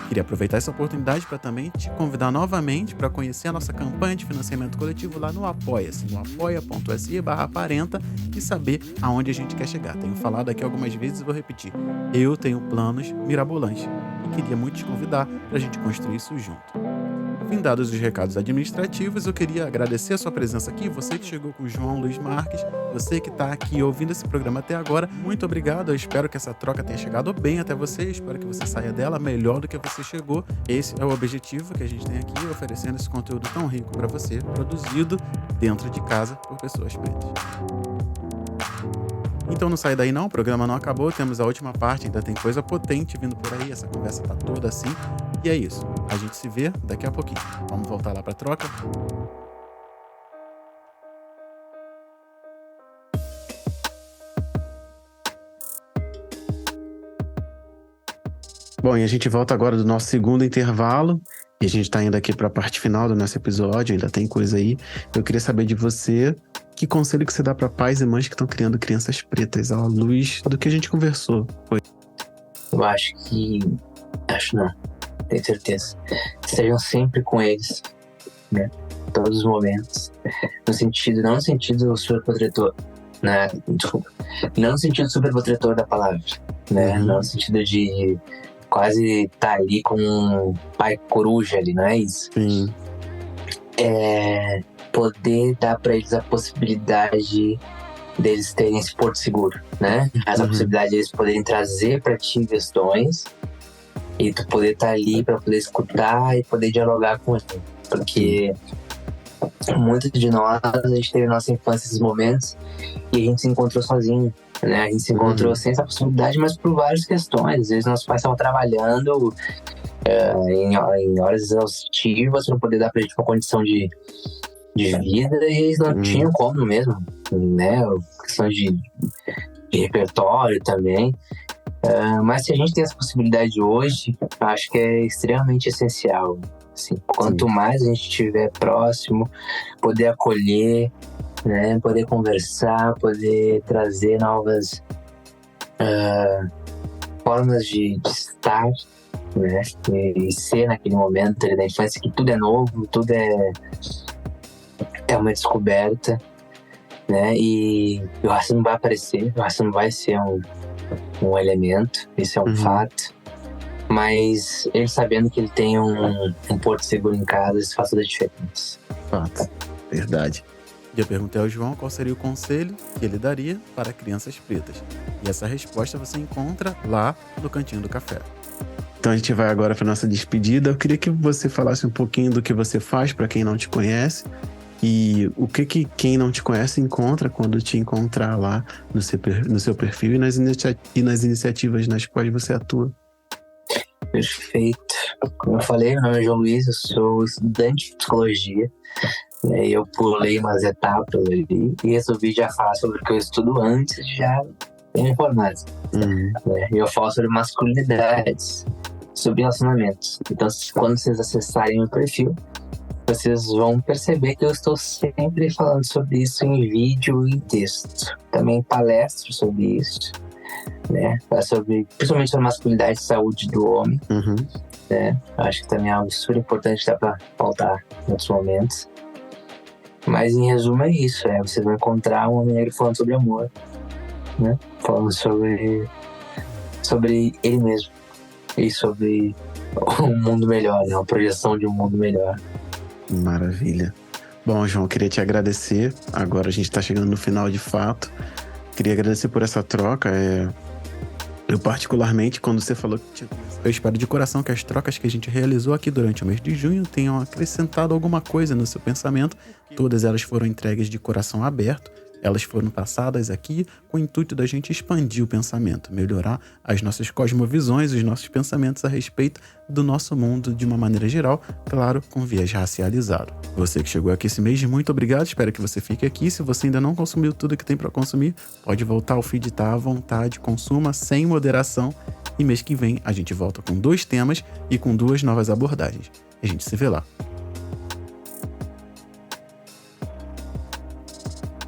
Queria aproveitar essa oportunidade para também te convidar novamente para conhecer a nossa campanha de financiamento coletivo lá no Apoia-se, no apoia.se/parenta e saber aonde a gente quer chegar. Tenho falado aqui algumas vezes e vou repetir. Eu tenho planos mirabolantes e queria muito te convidar para a gente construir isso junto. Findados os recados administrativos, eu queria agradecer a sua presença aqui, você que chegou com o João Luiz Marques, você que está aqui ouvindo esse programa até agora, muito obrigado, eu espero que essa troca tenha chegado bem até você, espero que você saia dela melhor do que você chegou. Esse é o objetivo que a gente tem aqui, oferecendo esse conteúdo tão rico para você, produzido dentro de casa por pessoas pretas. Então não sai daí não, o programa não acabou, temos a última parte, ainda tem coisa potente vindo por aí, essa conversa tá toda assim. E é isso, a gente se vê daqui a pouquinho. Vamos voltar lá pra troca? Bom, e a gente volta agora do nosso segundo intervalo. E a gente tá indo aqui pra parte final do nosso episódio, ainda tem coisa aí. Eu queria saber de você, que conselho que você dá pra pais e mães que estão criando crianças pretas à luz do que a gente conversou? Eu acho não, tenho certeza. Estejam sempre com eles, né? Todos os momentos. Não no sentido super protetor, né? Desculpa. Não no sentido super protetor da palavra, né? Não no sentido de quase estar ali com um pai coruja ali, não é isso? Sim. É poder dar para eles a possibilidade deles terem esse porto seguro, né? Essa possibilidade de eles poderem trazer para ti questões e tu poder estar ali para poder escutar e poder dialogar com ele. Porque muitos de nós, a gente teve na nossa infância esses momentos e a gente se encontrou sozinho, né? A gente se encontrou sem essa possibilidade, mas por várias questões. Às vezes nossos pais estavam trabalhando em horas exaustivas para poder dar pra gente uma condição de vida e eles não tinham como mesmo, né? Questão de repertório também. Mas se a gente tem essa possibilidade hoje, acho que é extremamente essencial. Assim, quanto mais a gente estiver próximo, poder acolher, né? Poder conversar, poder trazer novas formas de estar, né? E ser naquele momento da infância que tudo é novo, tudo é uma descoberta, né? E o racismo vai aparecer, o racismo vai ser um elemento, isso é um fato, mas ele sabendo que ele tem um porto seguro em casa, isso faz toda a diferença. Fato, verdade. E eu perguntei ao João qual seria o conselho que ele daria para crianças pretas. E essa resposta você encontra lá no Cantinho do Café. Então a gente vai agora para nossa despedida. Eu queria que você falasse um pouquinho do que você faz para quem não te conhece e o que quem não te conhece encontra quando te encontrar lá no seu perfil e nas iniciativas nas quais você atua. Perfeito. Como eu falei, meu nome é João Luiz, eu sou estudante de psicologia. Eu pulei umas etapas ali e resolvi já falar sobre o que eu estudo antes de já me formar. Eu falo sobre masculinidades, sobre relacionamentos. Então, quando vocês acessarem o perfil, vocês vão perceber que eu estou sempre falando sobre isso em vídeo e em texto. Também palestro sobre isso, principalmente sobre masculinidade e saúde do homem. Acho que também é algo super importante que dá para pautar em outros momentos. Mas em resumo é isso, vocês vão encontrar um homem negro falando sobre amor, falando sobre ele mesmo e sobre um mundo melhor, uma projeção de um mundo melhor. Maravilha. Bom, João, eu queria te agradecer. Agora a gente está chegando no final de fato. Queria agradecer por essa troca. Eu particularmente, quando você falou que eu espero de coração que as trocas que a gente realizou aqui durante o mês de junho tenham acrescentado alguma coisa no seu pensamento. Todas elas foram entregues de coração aberto. Elas foram passadas aqui com o intuito da gente expandir o pensamento, melhorar as nossas cosmovisões, os nossos pensamentos a respeito do nosso mundo de uma maneira geral, claro, com viés racializado. Você que chegou aqui esse mês, muito obrigado, espero que você fique aqui. Se você ainda não consumiu tudo que tem para consumir, pode voltar, o feed tá à vontade, consuma sem moderação. E mês que vem a gente volta com 2 temas e com 2 novas abordagens. A gente se vê lá.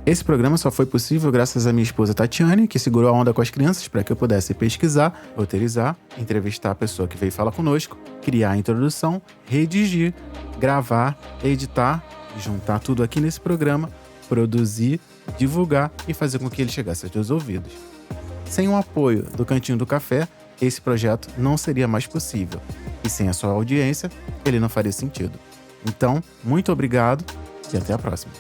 Esse programa só foi possível graças à minha esposa Tatiane, que segurou a onda com as crianças para que eu pudesse pesquisar, roteirizar, entrevistar a pessoa que veio falar conosco, criar a introdução, redigir, gravar, editar, juntar tudo aqui nesse programa, produzir, divulgar e fazer com que ele chegasse aos teus ouvidos. Sem o apoio do Cantinho do Café, esse projeto não seria mais possível. E sem a sua audiência, ele não faria sentido. Então, muito obrigado e até a próxima.